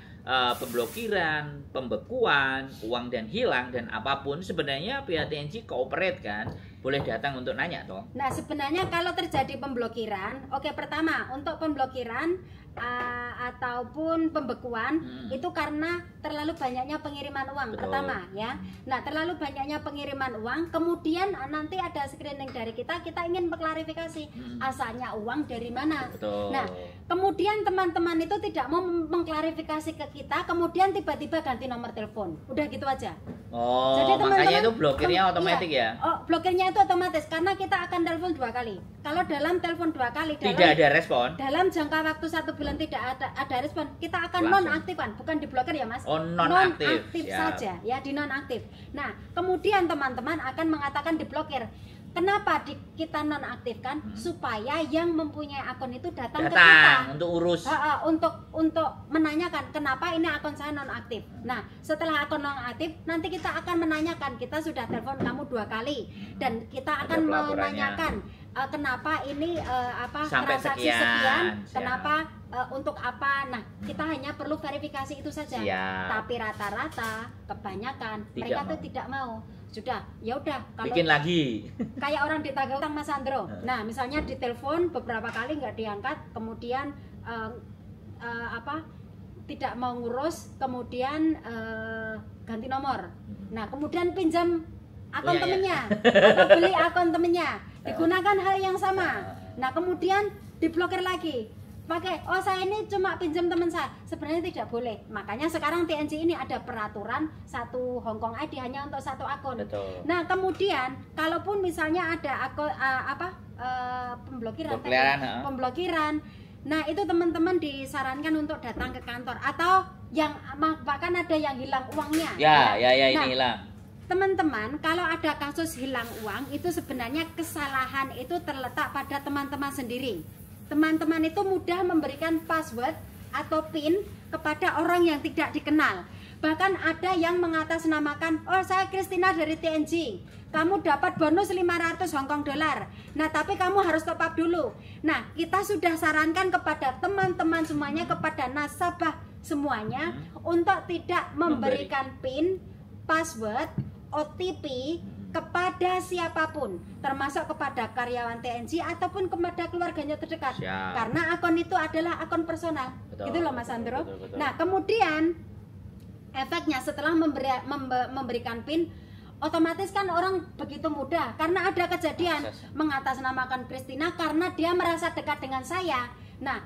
Speaker 2: pemblokiran, pembekuan, uang dan hilang dan apapun, sebenarnya pihak TNG cooperate kan, boleh datang untuk nanya toh.
Speaker 3: Nah, sebenarnya kalau terjadi pemblokiran, oke, pertama untuk pemblokiran ataupun pembekuan itu karena terlalu banyaknya pengiriman uang.
Speaker 2: Betul.
Speaker 3: Pertama ya. Nah, terlalu banyaknya pengiriman uang, kemudian nanti ada screening dari kita ingin mengklarifikasi asalnya uang dari mana.
Speaker 2: Betul.
Speaker 3: Nah, kemudian teman-teman itu tidak mau mengklarifikasi ke kita, kemudian tiba-tiba ganti nomor telepon. Udah gitu aja.
Speaker 2: Oh,
Speaker 3: Jadi
Speaker 2: makanya itu blokirnya otomatis
Speaker 3: iya.
Speaker 2: ya.
Speaker 3: Oh, blokirnya itu otomatis karena kita akan telepon 2 kali. Kalau dalam telepon 2 kali
Speaker 2: Tidak ada respon.
Speaker 3: dalam jangka waktu 1 bulan tidak ada respon, kita akan
Speaker 2: Langsung.
Speaker 3: nonaktifkan, bukan diblokir ya Mas.
Speaker 2: Oh, nonaktif.
Speaker 3: Nonaktif
Speaker 2: Siap.
Speaker 3: saja ya, dinonaktif. Nah, kemudian teman-teman akan mengatakan diblokir. Kenapa kita nonaktifkan? Supaya yang mempunyai akun itu datang ke kita
Speaker 2: untuk urus.
Speaker 3: untuk menanyakan kenapa ini akun saya nonaktif. Nah, setelah akun nonaktif, nanti kita akan menanyakan, kita sudah telepon kamu 2 kali dan kita akan menanyakan kenapa ini
Speaker 2: sampai
Speaker 3: transaksi sekian, kenapa untuk apa. Nah, kita hanya perlu verifikasi itu saja.
Speaker 2: Siap.
Speaker 3: Tapi rata-rata kebanyakan mereka tuh tidak mau. Sudah, ya udah, kalau
Speaker 2: bikin lagi.
Speaker 3: kayak orang ditagih utang Mas Andro. Nah, misalnya ditelepon beberapa kali nggak diangkat, kemudian tidak mau ngurus, kemudian ganti nomor. Nah, kemudian pinjam akun temennya atau beli akun temennya, digunakan hal yang sama. Nah, kemudian diblokir lagi. Pakai, oh saya ini cuma pinjam teman saya. Sebenarnya tidak boleh. Makanya sekarang TNG ini ada peraturan 1 Hong Kong ID hanya untuk 1 akun.
Speaker 2: Betul.
Speaker 3: Nah, kemudian kalaupun misalnya ada akun pemblokiran. Nah, itu teman-teman disarankan untuk datang ke kantor atau yang bahkan ada yang hilang uangnya.
Speaker 2: Ya, ini
Speaker 3: Nah,
Speaker 2: hilang.
Speaker 3: teman-teman, kalau ada kasus hilang uang itu sebenarnya kesalahan itu terletak pada teman-teman sendiri. Teman-teman itu mudah memberikan password atau PIN kepada orang yang tidak dikenal. Bahkan ada yang mengatasnamakan, oh saya Christina dari TNG, kamu dapat bonus 500 Hongkong dolar. Nah, tapi kamu harus top up dulu. Nah, kita sudah sarankan kepada teman-teman semuanya, kepada nasabah semuanya untuk tidak memberikan PIN, password, OTP kepada siapapun, termasuk kepada karyawan TNG ataupun kepada keluarganya terdekat.
Speaker 2: Siap.
Speaker 3: Karena akun itu adalah akun personal.
Speaker 2: Betul,
Speaker 3: Gitu loh Mas Andro.
Speaker 2: betul.
Speaker 3: Nah, kemudian efeknya setelah memberikan PIN, otomatis kan orang begitu mudah, karena ada kejadian mengatasnamakan Christina karena dia merasa dekat dengan saya. Nah,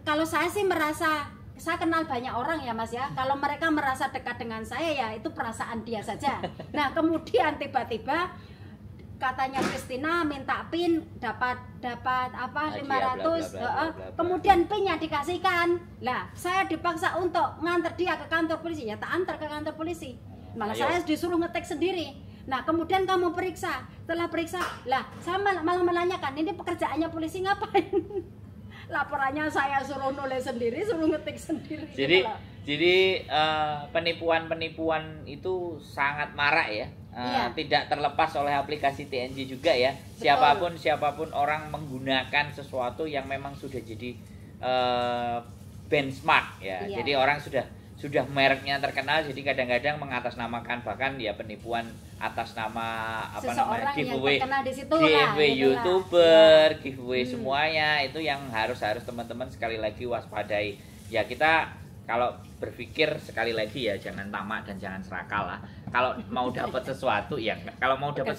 Speaker 3: kalau saya sih merasa, saya kenal banyak orang ya Mas ya. Kalau mereka merasa dekat dengan saya ya itu perasaan dia saja. Nah kemudian tiba-tiba katanya Christina minta PIN dapat apa 500,
Speaker 2: bla, bla, bla.
Speaker 3: kemudian PIN-nya dikasihkan. Lah saya dipaksa untuk nganter dia ke kantor polisi, ya tak antar ke kantor polisi. Malah saya disuruh ngetek sendiri. Nah kemudian kamu periksa, setelah periksa, lah saya malah menanyakan ini pekerjaannya polisi ngapain? Laporannya saya suruh nulis sendiri, suruh ngetik sendiri.
Speaker 2: Jadi penipuan-penipuan itu sangat marak ya. Tidak terlepas oleh aplikasi TNG juga ya. Siapapun orang menggunakan sesuatu yang memang sudah jadi benchmark ya. Jadi orang sudah mereknya terkenal, jadi kadang-kadang mengatasnamakan bahkan ya penipuan atas nama giveaway YouTuber, giveaway semuanya itu yang harus teman-teman sekali lagi waspadai. Ya kita kalau berpikir sekali lagi ya jangan tamak dan jangan serakah lah. Kalau mau dapat sesuatu ya kalau mau dapat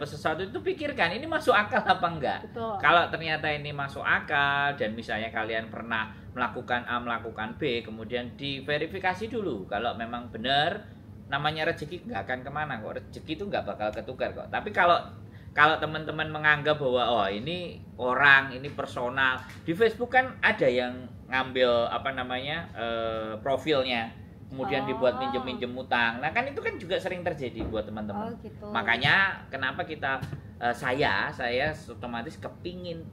Speaker 2: sesuatu itu pikirkan ini masuk akal apa enggak.
Speaker 3: Betul.
Speaker 2: Kalau ternyata ini masuk akal dan misalnya kalian pernah melakukan A melakukan B, kemudian diverifikasi dulu kalau memang benar. Namanya rezeki nggak akan kemana kok, rezeki itu nggak bakal ketukar kok. Tapi kalau teman-teman menganggap bahwa ini orang, ini personal, di Facebook kan ada yang ngambil profilnya kemudian dibuat minjem utang. Nah kan itu kan juga sering terjadi buat teman-teman.
Speaker 3: Gitu.
Speaker 2: Makanya kenapa saya otomatis kepingin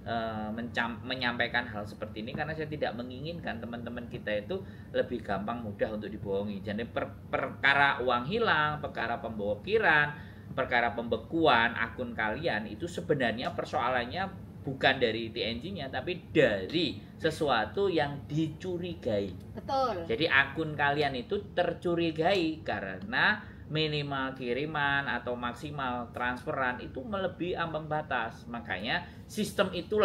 Speaker 2: menyampaikan hal seperti ini karena saya tidak menginginkan teman-teman kita itu lebih gampang mudah untuk dibohongi. Jadi perkara uang hilang, perkara pemblokiran, perkara pembekuan akun kalian itu sebenarnya persoalannya bukan dari TNG-nya tapi dari sesuatu yang dicurigai.
Speaker 3: Betul.
Speaker 2: Jadi akun kalian itu tercurigai karena minimal kiriman atau maksimal transferan itu melebihi ambang batas. Makanya sistem itu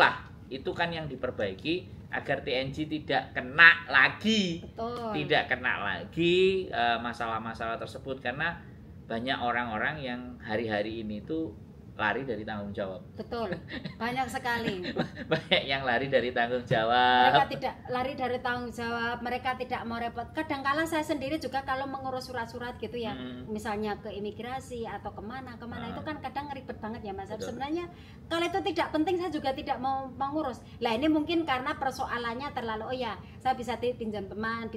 Speaker 2: kan yang diperbaiki agar TNG tidak kena lagi.
Speaker 3: Betul.
Speaker 2: Tidak kena lagi masalah-masalah tersebut karena banyak orang-orang yang hari-hari ini tuh lari dari tanggung jawab.
Speaker 3: Betul, banyak sekali.
Speaker 2: Banyak yang lari dari tanggung jawab.
Speaker 3: Mereka tidak lari dari tanggung jawab, mereka tidak mau repot. Kadang-kala saya sendiri juga kalau mengurus surat-surat gitu ya, misalnya ke imigrasi atau kemana itu kan kadang ribet banget ya Mas.
Speaker 2: Betul.
Speaker 3: Sebenarnya kalau itu tidak penting saya juga tidak mau mengurus. Lah ini mungkin karena persoalannya terlalu saya bisa pinjam teman,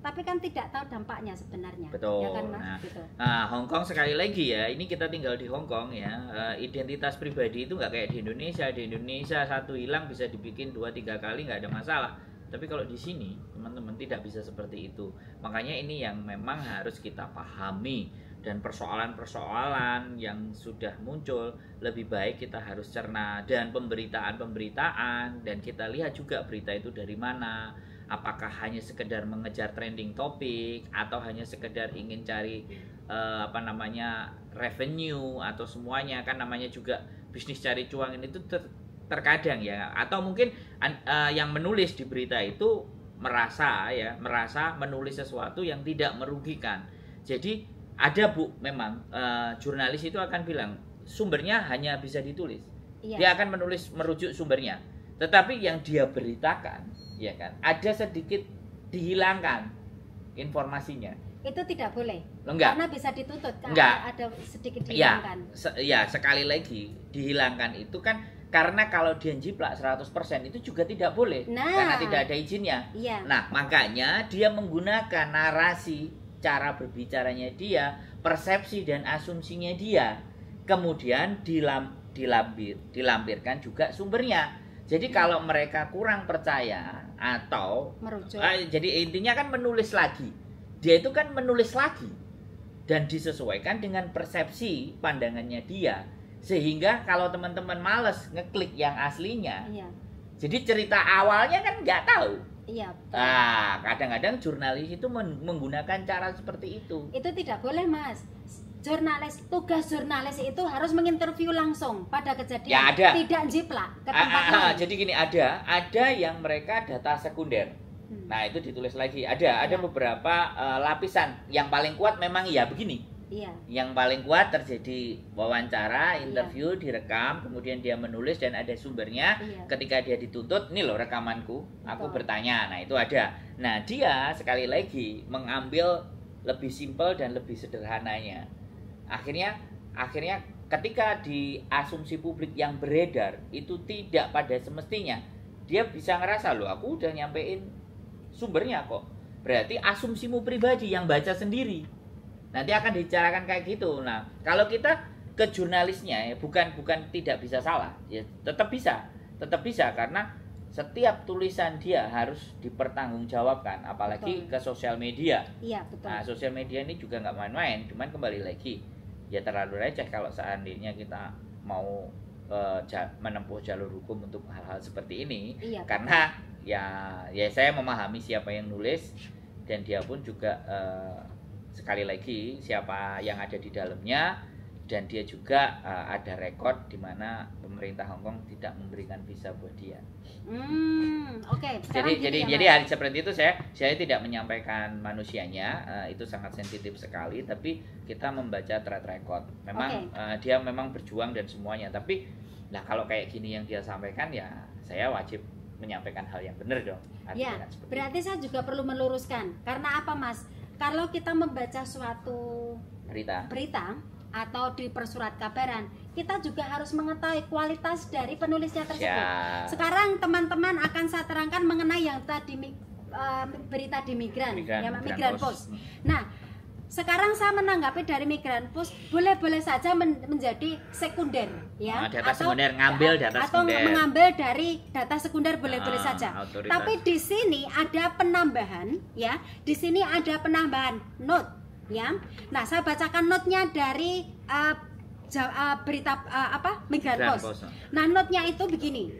Speaker 3: tapi kan tidak tahu dampaknya sebenarnya.
Speaker 2: Betul.
Speaker 3: Ya kan Mas? Gitu.
Speaker 2: Nah, Hong Kong sekali lagi ya, ini kita tinggal di Hong Kong ya. Identitas pribadi itu nggak kayak di Indonesia. Di Indonesia satu hilang bisa dibikin 2-3 kali nggak ada masalah. Tapi kalau di sini teman-teman tidak bisa seperti itu. Makanya ini yang memang harus kita pahami dan persoalan-persoalan yang sudah muncul lebih baik kita harus cerna dan pemberitaan dan kita lihat juga berita itu dari mana. Apakah hanya sekedar mengejar trending topik atau hanya sekedar ingin cari revenue atau semuanya kan namanya juga bisnis cari cuan ini tuh terkadang ya atau mungkin yang menulis di berita itu merasa menulis sesuatu yang tidak merugikan. Jadi ada memang jurnalis itu akan bilang sumbernya hanya bisa ditulis. Iya. Dia akan merujuk sumbernya. Tetapi yang dia beritakan ya kan ada sedikit dihilangkan informasinya. Itu
Speaker 3: tidak boleh.
Speaker 2: Enggak.
Speaker 3: Karena bisa dituntut kan ada sedikit dihilangkan.
Speaker 2: Ya, sekali lagi dihilangkan itu kan karena kalau dia jiplak 100% itu juga tidak boleh karena tidak ada izinnya.
Speaker 3: Iya.
Speaker 2: Nah, makanya dia menggunakan narasi, cara berbicaranya dia, persepsi dan asumsinya dia. Kemudian dilampirkan juga sumbernya. Jadi kalau mereka kurang percaya atau
Speaker 3: merujuk.
Speaker 2: Jadi intinya kan menulis lagi. Dia itu kan menulis lagi dan disesuaikan dengan persepsi pandangannya dia sehingga kalau teman-teman males ngeklik yang aslinya jadi cerita awalnya kan nggak tahu.
Speaker 3: Iya.
Speaker 2: Nah, kadang-kadang jurnalis itu menggunakan cara seperti itu.
Speaker 3: Itu tidak boleh Mas. Tugas jurnalis itu harus menginterview langsung pada kejadian,
Speaker 2: ya, ada.
Speaker 3: Tidak jiplak ke tempat lain.
Speaker 2: Jadi gini ada yang mereka data sekunder. Nah itu ditulis lagi ada beberapa lapisan yang paling kuat memang ya begini
Speaker 3: Iya.
Speaker 2: Yang paling kuat terjadi wawancara, interview, direkam, kemudian dia menulis dan ada sumbernya.
Speaker 3: Iya.
Speaker 2: Ketika dia dituntut, ini loh rekamanku, aku
Speaker 3: Betul.
Speaker 2: bertanya. Nah, itu ada. Nah, dia sekali lagi mengambil lebih simpel dan lebih sederhananya. Akhirnya ketika di asumsi publik yang beredar itu tidak pada semestinya, dia bisa ngerasa, loh aku udah nyampein sumbernya kok. Berarti asumsimu pribadi yang baca sendiri. Nanti akan dibicarakan kayak gitu. Nah, kalau kita ke jurnalisnya ya bukan tidak bisa salah, ya tetap bisa karena setiap tulisan dia harus dipertanggungjawabkan, apalagi
Speaker 3: Betul.
Speaker 2: ke sosial media.
Speaker 3: Iya, betul.
Speaker 2: Nah, sosial media ini juga nggak main-main, cuman kembali lagi ya terlalu receh kalau seandainya kita mau menempuh jalur hukum untuk hal-hal seperti ini.
Speaker 3: Iya,
Speaker 2: karena ya saya memahami siapa yang nulis dan dia pun juga sekali lagi siapa yang ada di dalamnya, dan dia juga ada rekod di mana pemerintah Hong Kong tidak memberikan visa buat dia.
Speaker 3: Oke.
Speaker 2: Jadi hal seperti itu saya tidak menyampaikan manusianya, itu sangat sensitif sekali, tapi kita membaca track record. Memang dia memang berjuang dan semuanya, tapi nah kalau kayak gini yang dia sampaikan ya saya wajib menyampaikan hal yang benar dong.
Speaker 3: Ya, berarti saya juga perlu meluruskan. Karena apa, Mas? Kalau kita membaca suatu berita atau di persurat kabaran, kita juga harus mengetahui kualitas dari penulisnya tersebut. Sekarang teman-teman akan saya terangkan mengenai yang tadi berita di Migran Post. Nah, sekarang saya menanggapi dari Migran Post boleh saja menjadi sekunder, ya,
Speaker 2: data sekunder, ngambil data
Speaker 3: atau
Speaker 2: sekunder,
Speaker 3: mengambil dari data sekunder boleh saja.
Speaker 2: Autoritas.
Speaker 3: Tapi di sini ada penambahan, ya, di sini ada penambahan note, ya. Nah, saya bacakan notnya dari berita Migran Post. Nah, notnya itu begini.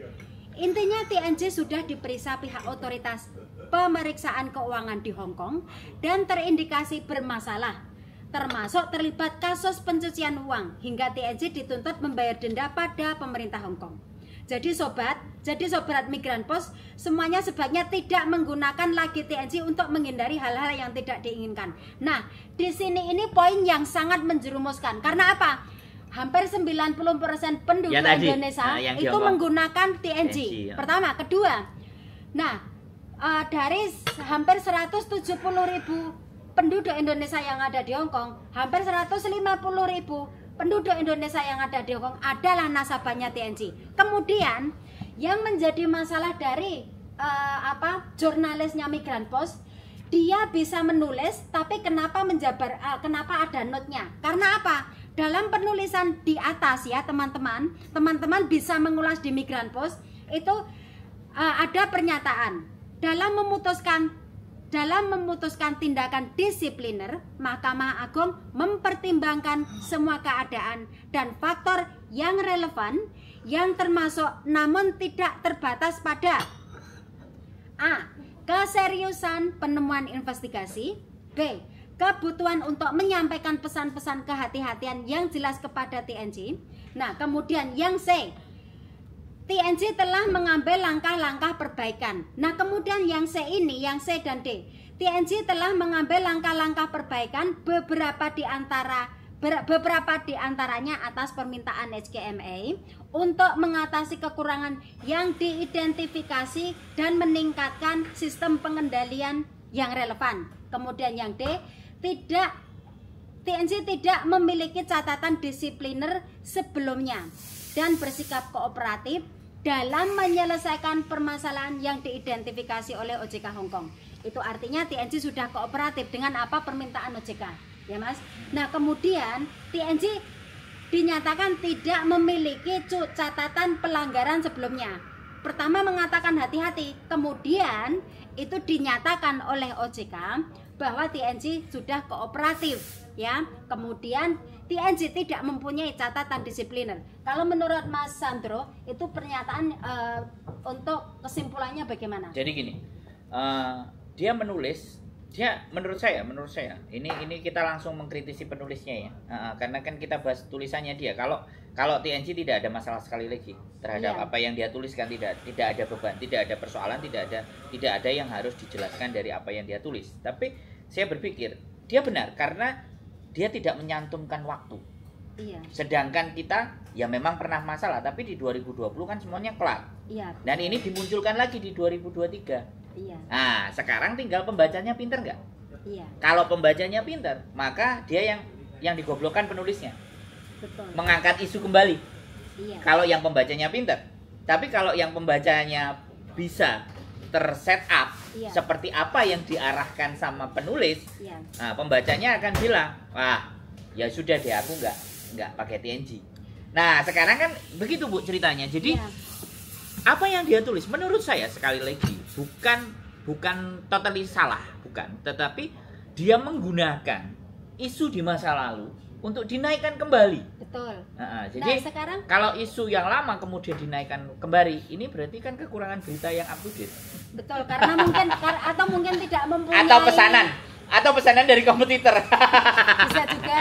Speaker 3: Intinya TNJ sudah diperiksa pihak otoritas pemeriksaan keuangan di Hong Kong dan terindikasi bermasalah, termasuk terlibat kasus pencucian uang hingga TNJ dituntut membayar denda pada pemerintah Hong Kong. Jadi sobat Migran Post, semuanya sebaiknya tidak menggunakan lagi TNJ untuk menghindari hal-hal yang tidak diinginkan. Nah, di sini ini poin yang sangat menjerumuskan. Karena apa? Hampir 90% penduduk Indonesia itu menggunakan TNG. Pertama, kedua. Nah, dari hampir 170.000 penduduk Indonesia yang ada di Hong Kong, hampir 150.000 penduduk Indonesia yang ada di Hong Kong adalah nasabahnya TNG. Kemudian yang menjadi masalah dari jurnalisnya Migran Post, dia bisa menulis, tapi kenapa kenapa ada notnya? Karena apa? Dalam penulisan di atas ya teman-teman bisa mengulas di Migran Post itu ada pernyataan dalam memutuskan tindakan disipliner, Mahkamah Agung mempertimbangkan semua keadaan dan faktor yang relevan yang termasuk namun tidak terbatas pada A. Keseriusan penemuan investigasi, B. Kebutuhan untuk menyampaikan pesan-pesan kehati-hatian yang jelas kepada TNJ. Nah, kemudian yang C, TNJ telah mengambil langkah-langkah perbaikan. Nah, kemudian yang C ini, yang C dan D, TNJ telah mengambil langkah-langkah perbaikan beberapa di antaranya atas permintaan HKMA untuk mengatasi kekurangan yang diidentifikasi dan meningkatkan sistem pengendalian yang relevan. Kemudian yang D, TNJ tidak memiliki catatan disipliner sebelumnya dan bersikap kooperatif dalam menyelesaikan permasalahan yang diidentifikasi oleh OJK Hong Kong. Itu artinya TNJ sudah kooperatif dengan apa permintaan OJK, ya Mas. Nah, kemudian TNJ dinyatakan tidak memiliki catatan pelanggaran sebelumnya. Pertama mengatakan hati-hati, kemudian itu dinyatakan oleh OJK bahwa TNJ sudah kooperatif, ya. Kemudian TNJ tidak mempunyai catatan disipliner. Kalau menurut Mas Sandro, itu pernyataan untuk kesimpulannya bagaimana?
Speaker 2: Jadi gini, dia menulis, menurut saya, ini kita langsung mengkritisi penulisnya ya, karena kan kita bahas tulisannya dia. Kalau TNJ tidak ada masalah sekali lagi terhadap apa yang dia tuliskan, tidak ada beban, tidak ada persoalan, tidak ada yang harus dijelaskan dari apa yang dia tulis. Tapi saya berpikir dia benar karena dia tidak menyantumkan waktu.
Speaker 3: Iya.
Speaker 2: Sedangkan kita ya memang pernah masalah, tapi di 2020 kan semuanya kelar.
Speaker 3: Iya.
Speaker 2: Dan ini dimunculkan lagi di 2023.
Speaker 3: Iya.
Speaker 2: Nah, sekarang tinggal pembacanya pinter nggak?
Speaker 3: Iya.
Speaker 2: Kalau pembacanya pinter, maka dia yang digoblokkan penulisnya.
Speaker 3: Betul.
Speaker 2: Mengangkat isu kembali.
Speaker 3: Iya.
Speaker 2: Kalau yang pembacanya pinter. Tapi kalau yang pembacanya bisa terset up
Speaker 3: Iya.
Speaker 2: seperti apa yang diarahkan sama penulis,
Speaker 3: Iya.
Speaker 2: nah pembacanya akan bilang, wah ya sudah deh, aku nggak pakai TNG. Nah sekarang kan begitu Bu ceritanya. Jadi
Speaker 3: Iya.
Speaker 2: apa yang dia tulis menurut saya sekali lagi bukan totally salah, bukan, tetapi dia menggunakan isu di masa lalu untuk dinaikkan kembali.
Speaker 3: Betul.
Speaker 2: Jadi
Speaker 3: Nah, sekarang
Speaker 2: kalau isu yang lama kemudian dinaikkan kembali, ini berarti kan kekurangan berita yang up to date.
Speaker 3: betul karena mungkin atau mungkin tidak mempunyai
Speaker 2: Atau pesanan dari kompetitor.
Speaker 3: bisa juga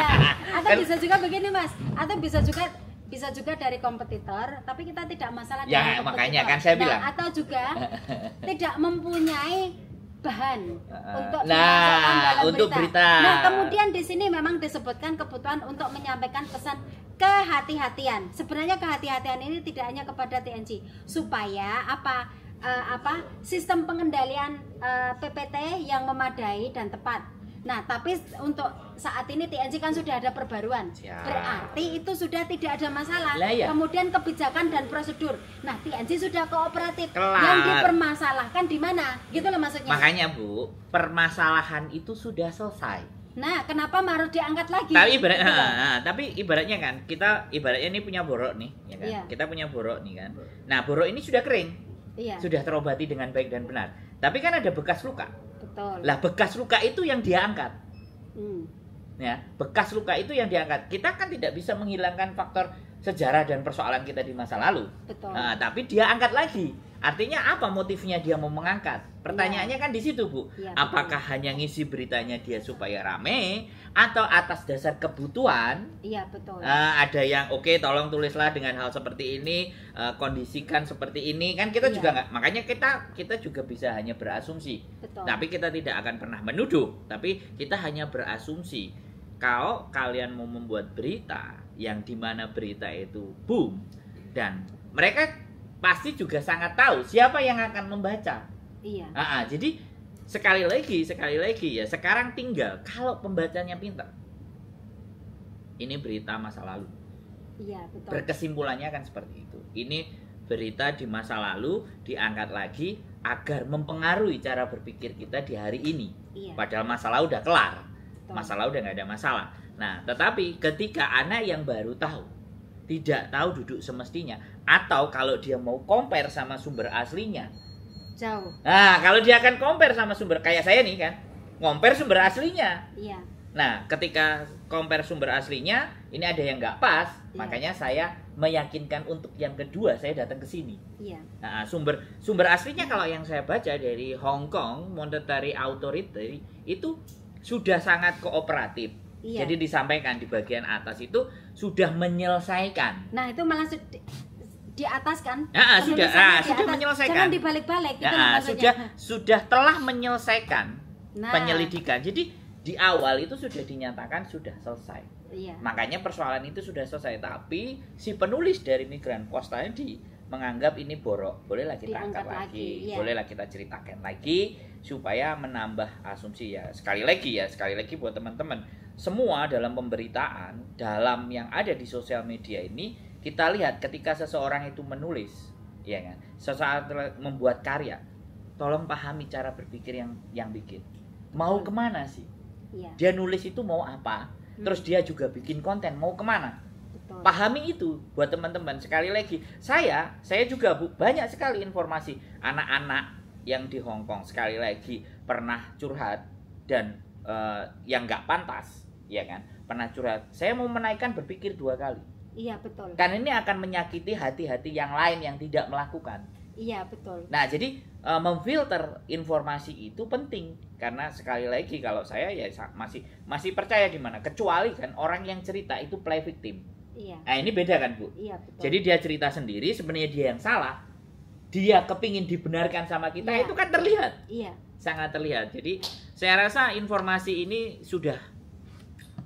Speaker 3: atau
Speaker 2: Kan-
Speaker 3: bisa juga begini Mas, atau bisa juga dari kompetitor, tapi kita tidak masalah
Speaker 2: Ya,
Speaker 3: dengan kompetitor.
Speaker 2: makanya kan saya bilang.
Speaker 3: Atau juga tidak mempunyai bahan untuk
Speaker 2: Nah,
Speaker 3: dimasukkan dalam
Speaker 2: untuk berita.
Speaker 3: Nah, kemudian di sini memang disebutkan kebutuhan untuk menyampaikan pesan kehati-hatian. Sebenarnya kehati-hatian ini tidak hanya kepada TNC, supaya sistem pengendalian PPT yang memadai dan tepat. Nah, tapi untuk saat ini TNC kan sudah ada perbaruan.
Speaker 2: Siap.
Speaker 3: Berarti itu sudah tidak ada masalah.
Speaker 2: Lah, ya.
Speaker 3: Kemudian kebijakan dan prosedur. Nah, TNC sudah kooperatif.
Speaker 2: Kelar.
Speaker 3: Yang dipermasalahkan di mana? Gitu loh maksudnya.
Speaker 2: Makanya Bu, permasalahan itu sudah selesai.
Speaker 3: Nah, kenapa harus diangkat lagi?
Speaker 2: Tapi ibaratnya kan kita ibaratnya ini punya borok nih, ya kan?
Speaker 3: Iya.
Speaker 2: Kita punya borok nih kan. Nah, borok ini sudah kering,
Speaker 3: Iya.
Speaker 2: sudah terobati dengan baik dan benar. Tapi kan ada bekas luka.
Speaker 3: Betul.
Speaker 2: Lah bekas luka itu yang dia angkat.
Speaker 3: Hmm.
Speaker 2: Ya, bekas luka itu yang diangkat. Kita kan tidak bisa menghilangkan faktor sejarah dan persoalan kita di masa lalu.
Speaker 3: Betul.
Speaker 2: Nah, tapi dia angkat lagi. Artinya apa motifnya dia mau mengangkat? Pertanyaannya kan di situ, Bu.
Speaker 3: Iya, betul.
Speaker 2: Apakah hanya ngisi beritanya dia supaya rame atau atas dasar kebutuhan?
Speaker 3: Iya, betul.
Speaker 2: Ada yang oke, tolong tulislah dengan hal seperti ini, kondisikan seperti ini. Kan kita
Speaker 3: Iya.
Speaker 2: juga nggak, makanya kita juga bisa hanya berasumsi.
Speaker 3: Betul.
Speaker 2: Tapi kita tidak akan pernah menuduh, tapi kita hanya berasumsi. Kalau kalian mau membuat berita yang dimana berita itu boom, dan mereka pasti juga sangat tahu siapa yang akan membaca.
Speaker 3: Iya.
Speaker 2: Jadi sekali lagi ya, sekarang tinggal kalau pembacanya pintar. Ini berita masa lalu.
Speaker 3: Iya, betul.
Speaker 2: Berkesimpulannya kan seperti itu. Ini berita di masa lalu diangkat lagi agar mempengaruhi cara berpikir kita di hari ini.
Speaker 3: Iya.
Speaker 2: Padahal masalah udah kelar.
Speaker 3: Betul.
Speaker 2: Masalah udah nggak ada masalah. Nah, tetapi ketika anak yang baru tahu, tidak tahu duduk semestinya, atau kalau dia mau compare sama sumber aslinya,
Speaker 3: Jauh.
Speaker 2: nah kalau dia akan compare sama sumber, kayak saya nih kan, compare sumber aslinya.
Speaker 3: Iya.
Speaker 2: Nah, ketika compare sumber aslinya, ini ada yang nggak pas,
Speaker 3: Iya.
Speaker 2: makanya saya meyakinkan untuk yang kedua saya datang ke sini.
Speaker 3: Iya.
Speaker 2: Nah, sumber aslinya kalau yang saya baca dari Hong Kong Monetary Authority itu sudah sangat kooperatif.
Speaker 3: Iya.
Speaker 2: Jadi disampaikan di bagian atas itu sudah menyelesaikan.
Speaker 3: Nah, itu malah di atas kan?
Speaker 2: Sudah
Speaker 3: Penulisannya di
Speaker 2: sudah
Speaker 3: atas.
Speaker 2: menyelesaikan.
Speaker 3: Jangan dibalik-balik gitu loh maksudnya.
Speaker 2: sudah telah menyelesaikan
Speaker 3: Nah.
Speaker 2: penyelidikan. Jadi di awal itu sudah dinyatakan sudah selesai.
Speaker 3: Iya.
Speaker 2: Makanya persoalan itu sudah selesai, tapi si penulis dari Migran Post tadi menganggap ini borok. Bolehlah kita angkat
Speaker 3: Diangkat
Speaker 2: lagi,
Speaker 3: lagi, iya.
Speaker 2: bolehlah kita ceritakan lagi supaya menambah asumsi ya. Sekali lagi buat teman-teman, semua dalam pemberitaan, dalam yang ada di sosial media ini, kita lihat ketika seseorang itu menulis, ya kan, sesaat membuat karya, tolong pahami cara berpikir yang bikin. Mau kemana sih?
Speaker 3: Iya.
Speaker 2: Dia nulis itu mau apa? Terus dia juga bikin konten mau kemana?
Speaker 3: Betul.
Speaker 2: Pahami itu buat teman-teman. Sekali lagi, saya juga banyak sekali informasi anak-anak yang di Hong Kong sekali lagi pernah curhat dan yang nggak pantas, ya kan? Pernah curhat. Saya mau menaikkan berpikir 2 kali.
Speaker 3: Iya, betul.
Speaker 2: Karena ini akan menyakiti hati-hati yang lain yang tidak melakukan.
Speaker 3: Iya, betul.
Speaker 2: Nah, jadi memfilter informasi itu penting karena sekali lagi kalau saya ya masih percaya di mana, kecuali kan orang yang cerita itu play victim.
Speaker 3: Iya.
Speaker 2: Nah, ini beda kan, Bu?
Speaker 3: Iya, betul.
Speaker 2: Jadi dia cerita sendiri, sebenarnya dia yang salah. Dia kepingin dibenarkan sama kita,
Speaker 3: Iya.
Speaker 2: itu kan terlihat.
Speaker 3: Iya.
Speaker 2: Sangat terlihat. Jadi saya rasa informasi ini sudah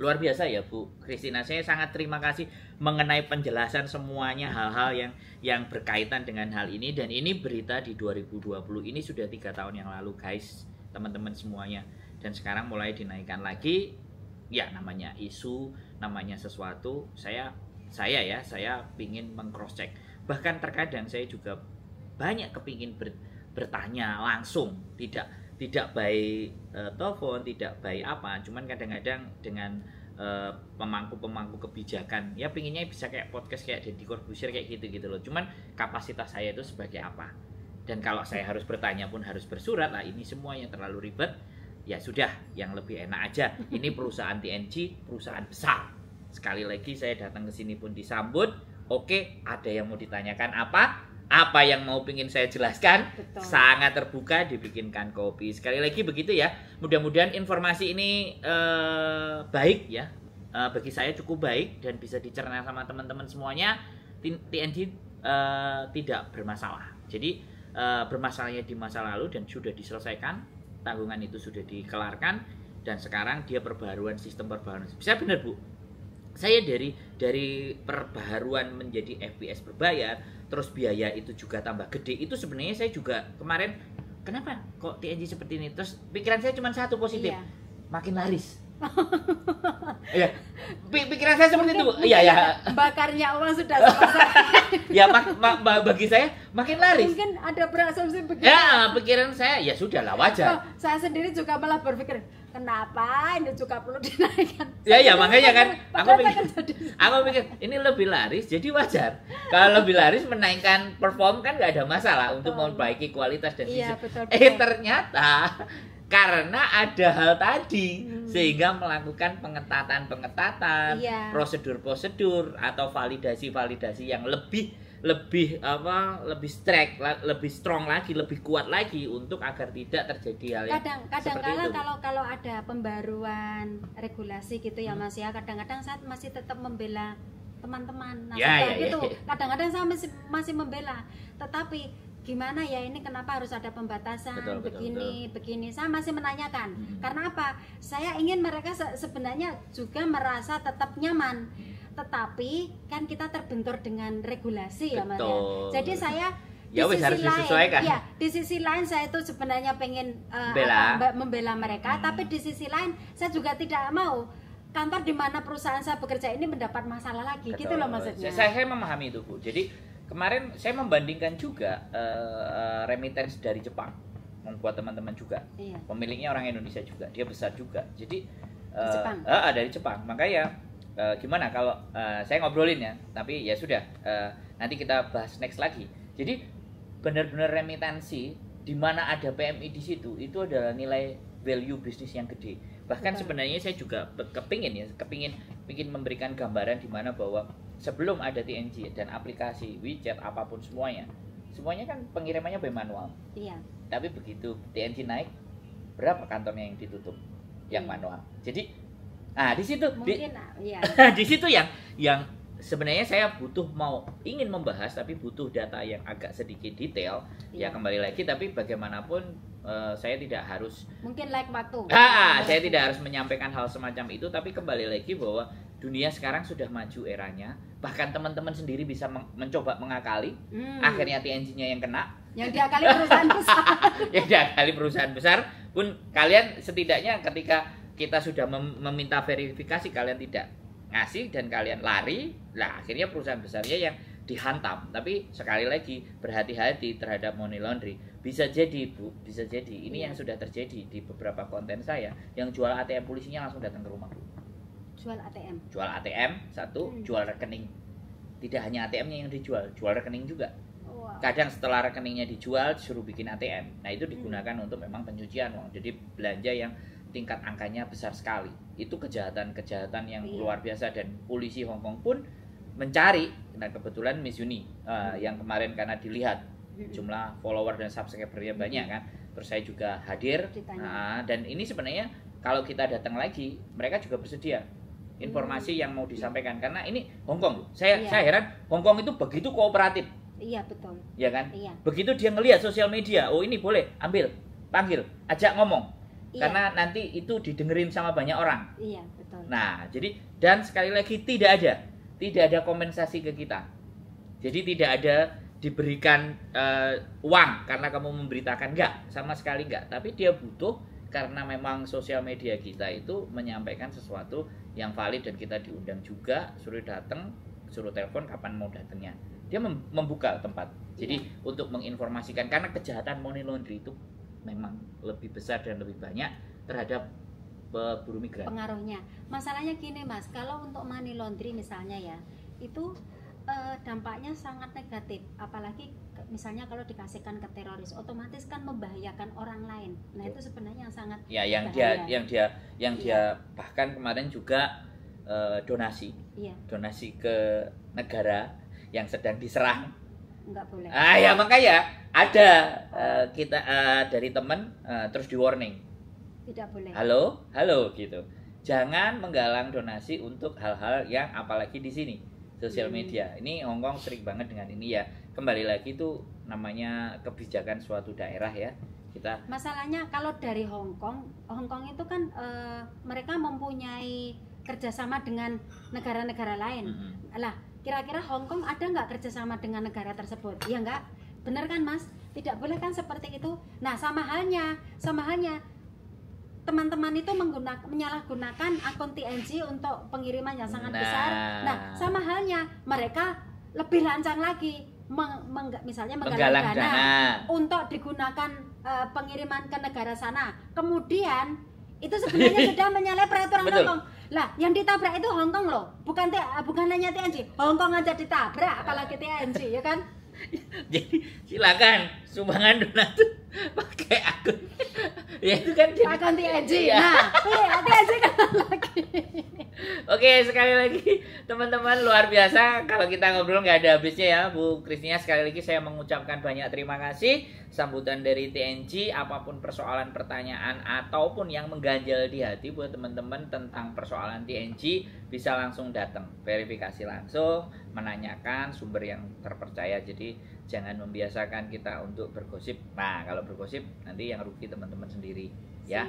Speaker 2: Luar biasa ya Bu Christina, saya sangat terima kasih mengenai penjelasan semuanya hal-hal yang berkaitan dengan hal ini. Dan ini berita di 2020, ini sudah 3 tahun yang lalu guys, teman-teman semuanya. Dan sekarang mulai dinaikkan lagi. Ya namanya isu, namanya sesuatu, saya pingin meng-cross check. Bahkan terkadang saya juga banyak kepingin bertanya langsung, tidak by telepon, tidak by apa, cuman kadang-kadang dengan pemangku kebijakan, ya pinginnya bisa kayak podcast kayak Deddy Corbuzier kayak gitu loh. Cuman kapasitas saya itu sebagai apa, dan kalau saya harus bertanya pun harus bersurat lah, ini semuanya terlalu ribet. Ya sudah, yang lebih enak aja, ini perusahaan TNG, perusahaan besar. Sekali lagi saya datang ke sini pun disambut. Oke, ada yang mau ditanyakan apa yang mau pingin saya jelaskan. Betul. Sangat terbuka, dibikinkan kopi. Sekali lagi begitu ya. Mudah-mudahan informasi ini baik ya, bagi saya cukup baik dan bisa dicerna sama teman-teman semuanya. TNG tidak bermasalah. Jadi bermasalahnya di masa lalu dan sudah diselesaikan, tanggungan itu sudah dikelarkan, dan sekarang dia sistem perbaharuan. Bisa benar Bu, saya dari perbaharuan menjadi FPS berbayar, terus biaya itu juga tambah gede. Itu sebenarnya saya juga kemarin, kenapa kok TNG seperti ini? Terus pikiran saya cuma satu positif, makin laris. Ya, pikiran saya seperti itu. Iya.
Speaker 3: Bakarnya uang sudah selesai.
Speaker 2: Ya, bagi saya makin laris.
Speaker 3: Mungkin ada berasumsi begitu.
Speaker 2: Ya, pikiran saya ya sudahlah, wajar.
Speaker 3: Saya sendiri juga malah berpikir, kenapa ini juga perlu dinaikkan?
Speaker 2: Ya makanya kan aku pikir ini lebih laris, jadi wajar. Kalau lebih laris menaikkan perform kan nggak ada masalah untuk memperbaiki kualitas dan
Speaker 3: iya, betul.
Speaker 2: Ternyata karena ada hal tadi sehingga melakukan pengetatan, prosedur-prosedur atau validasi yang lebih strong lagi, lebih kuat lagi untuk agar tidak terjadi hal yang
Speaker 3: kadang-kala kalau ada pembaruan regulasi gitu ya Mas ya, kadang-kadang saya masih tetap membela teman-teman gitu. Kadang-kadang saya masih membela, tetapi gimana ya ini, kenapa harus ada pembatasan begini. Saya masih menanyakan. Karena apa? Saya ingin mereka sebenarnya juga merasa tetap nyaman. Tetapi kan kita terbentur dengan regulasi ya Mas ya. Jadi saya di sisi lain saya itu sebenarnya pengen membela mereka, tapi di sisi lain saya juga tidak mau kantor di mana perusahaan saya bekerja ini mendapat masalah lagi. Betul. Gitu loh maksudnya.
Speaker 2: Saya memahami itu Bu. Jadi kemarin saya membandingkan juga remittance dari Jepang, membuat teman-teman juga. Iya. Pemiliknya orang Indonesia juga, dia besar juga. Jadi dari Jepang. Makanya gimana kalau saya ngobrolin ya, tapi ya sudah, nanti kita bahas next lagi. Jadi benar-benar remitansi di mana ada PMI di situ, itu adalah nilai value bisnis yang gede. Bahkan sebenarnya saya juga kepingin memberikan gambaran di mana bahwa sebelum ada TNG dan aplikasi WeChat apapun semuanya kan pengirimannya by manual. Iya. Tapi begitu TNG naik, berapa kantornya yang ditutup yang manual. Jadi di situ di situ yang sebenarnya saya ingin membahas, tapi butuh data yang agak sedikit detail. Ya kembali lagi, tapi bagaimanapun saya tidak harus
Speaker 3: waktu.
Speaker 2: Saya tidak harus menyampaikan hal semacam itu, tapi kembali lagi bahwa dunia sekarang sudah maju eranya. Bahkan teman-teman sendiri bisa mencoba mengakali. Akhirnya TNG-nya yang kena.
Speaker 3: Yang diakali perusahaan besar.
Speaker 2: Yang diakali perusahaan besar pun kalian setidaknya ketika kita sudah meminta verifikasi kalian tidak ngasih dan kalian lari, lah akhirnya perusahaan besarnya yang dihantam. Tapi sekali lagi berhati-hati terhadap money laundry. Bisa jadi Bu, bisa jadi ini yang sudah terjadi di beberapa konten saya, yang jual ATM polisinya langsung datang ke rumah Bu.
Speaker 3: Jual ATM
Speaker 2: satu, jual rekening. Tidak hanya ATM-nya yang dijual, jual rekening juga. Kadang setelah rekeningnya dijual disuruh bikin ATM. Nah itu digunakan untuk memang pencucian uang. Jadi belanja yang tingkat angkanya besar sekali. Itu kejahatan yang luar biasa, dan polisi Hong Kong pun mencari. Nah kebetulan Miss Yuni yang kemarin karena dilihat jumlah follower dan subscribernya banyak kan, terus saya juga hadir. Dan ini sebenarnya kalau kita datang lagi, mereka juga bersedia informasi yang mau disampaikan, karena ini Hong Kong. Saya heran, Hong Kong itu begitu kooperatif.
Speaker 3: Iya betul.
Speaker 2: Iya kan? Iya. Begitu dia ngelihat sosial media, oh ini boleh, ambil, panggil, ajak ngomong.
Speaker 3: Iya.
Speaker 2: Karena nanti itu didengerin sama banyak orang.
Speaker 3: Iya, betul.
Speaker 2: Nah, jadi dan sekali lagi tidak ada kompensasi ke kita. Jadi tidak ada diberikan uang karena kamu memberitakan, enggak, sama sekali enggak. Tapi dia butuh karena memang sosial media kita itu menyampaikan sesuatu yang valid dan kita diundang juga, suruh datang, suruh telepon kapan mau datangnya. Dia membuka tempat. Jadi untuk menginformasikan, karena kejahatan money laundry itu memang lebih besar dan lebih banyak terhadap buruh migran.
Speaker 3: Pengaruhnya. Masalahnya gini Mas, kalau untuk money laundry misalnya ya, itu dampaknya sangat negatif, apalagi misalnya kalau dikasihkan ke teroris, otomatis kan membahayakan orang lain. Nah, itu sebenarnya yang sangat
Speaker 2: ya, yang
Speaker 3: bahaya.
Speaker 2: dia bahkan kemarin juga donasi ke negara yang sedang diserang.
Speaker 3: Enggak boleh.
Speaker 2: Ya makanya ada kita dari teman terus di warning.
Speaker 3: Tidak boleh.
Speaker 2: Halo gitu. Jangan menggalang donasi untuk hal-hal yang apalagi di sini sosial media. Ini Hongkong sering banget dengan ini ya. Kembali lagi itu namanya kebijakan suatu daerah ya. Kita
Speaker 3: masalahnya kalau dari Hongkong itu kan mereka mempunyai kerjasama dengan negara-negara lain. Lah, kira-kira Hongkong ada nggak kerjasama dengan negara tersebut? Ya nggak, benar kan Mas? Tidak boleh kan seperti itu. Nah, sama halnya teman-teman itu menyalahgunakan akun TNG untuk pengiriman yang sangat besar. Nah, sama halnya mereka lebih lancang lagi misalnya menggalang dana untuk digunakan pengiriman ke negara sana. Kemudian itu sebenarnya sudah menyalahi peraturan Hongkong. Lah, yang ditabrak itu Hongkong loh, bukan hanya TNG. Hongkong aja ditabrak, apalagi TNG, ya kan?
Speaker 2: Jadi silakan sumbangan donatur pakai akun. Ya itu kan jadi
Speaker 3: akun TNG. Nah, TNG kan lagi.
Speaker 2: Oke, sekali lagi teman-teman, luar biasa kalau kita ngobrol nggak ada habisnya ya Bu Krisnia. Sekali lagi saya mengucapkan banyak terima kasih sambutan dari TNG. Apapun persoalan, pertanyaan ataupun yang mengganjal di hati buat teman-teman tentang persoalan TNG, bisa langsung datang, verifikasi langsung, menanyakan sumber yang terpercaya. Jadi jangan membiasakan kita untuk bergosip. Nah, kalau bergosip nanti yang rugi teman-teman sendiri ya.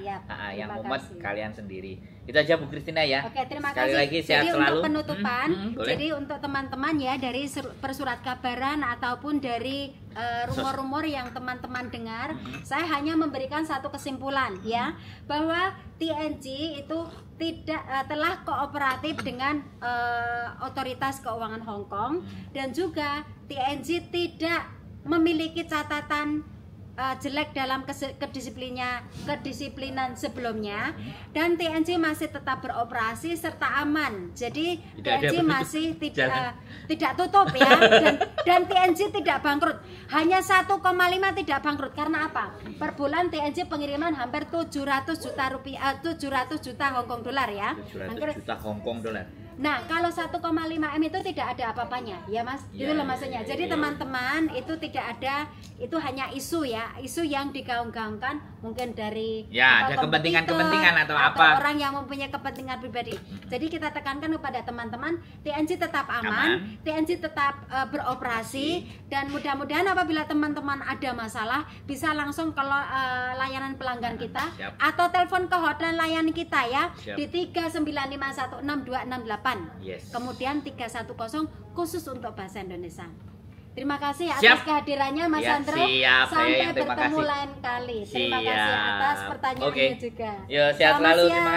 Speaker 2: Yang mumet kalian sendiri. Itu aja Bu Kristina ya.
Speaker 3: Oke, terima
Speaker 2: sekali
Speaker 3: kasih.
Speaker 2: lagi sehat
Speaker 3: jadi
Speaker 2: selalu.
Speaker 3: Untuk penutupan,
Speaker 2: boleh.
Speaker 3: jadi untuk teman-teman ya dari persurat kabaran ataupun dari rumor-rumor yang teman-teman dengar, saya hanya memberikan satu kesimpulan ya, bahwa TNG itu tidak telah kooperatif dengan otoritas keuangan Hong Kong, dan juga TNG tidak memiliki catatan jelek dalam kedisiplinan sebelumnya, dan TNG masih tetap beroperasi serta aman. Jadi TNG masih tidak tutup ya, dan TNG tidak bangkrut. Hanya 1,5 tidak bangkrut. Karena apa? Per bulan TNG pengiriman hampir 700 juta rupiah, 700 juta Hongkong dolar ya.
Speaker 2: 700 juta Hongkong dolar.
Speaker 3: Nah, kalau 1,5 M itu tidak ada apa-apanya, ya Mas. Itu loh maksudnya. Jadi teman-teman, itu tidak ada, itu hanya isu ya, isu yang digaung-gaungkan mungkin dari
Speaker 2: ada kepentingan atau apa,
Speaker 3: orang yang mempunyai kepentingan pribadi. Jadi kita tekankan kepada teman-teman, TNG tetap aman. TNG tetap beroperasi, dan mudah-mudahan apabila teman-teman ada masalah bisa langsung ke layanan pelanggan kita. Atau telepon ke hotline layanan kita ya. Di 395162668. Kemudian 310 khusus untuk bahasa Indonesia. Terima kasih atas kehadirannya Mas Sandro. Sampai bertemu lain kali. Terima kasih atas pertanyaannya juga.
Speaker 2: Sehat selalu. Terima kasih.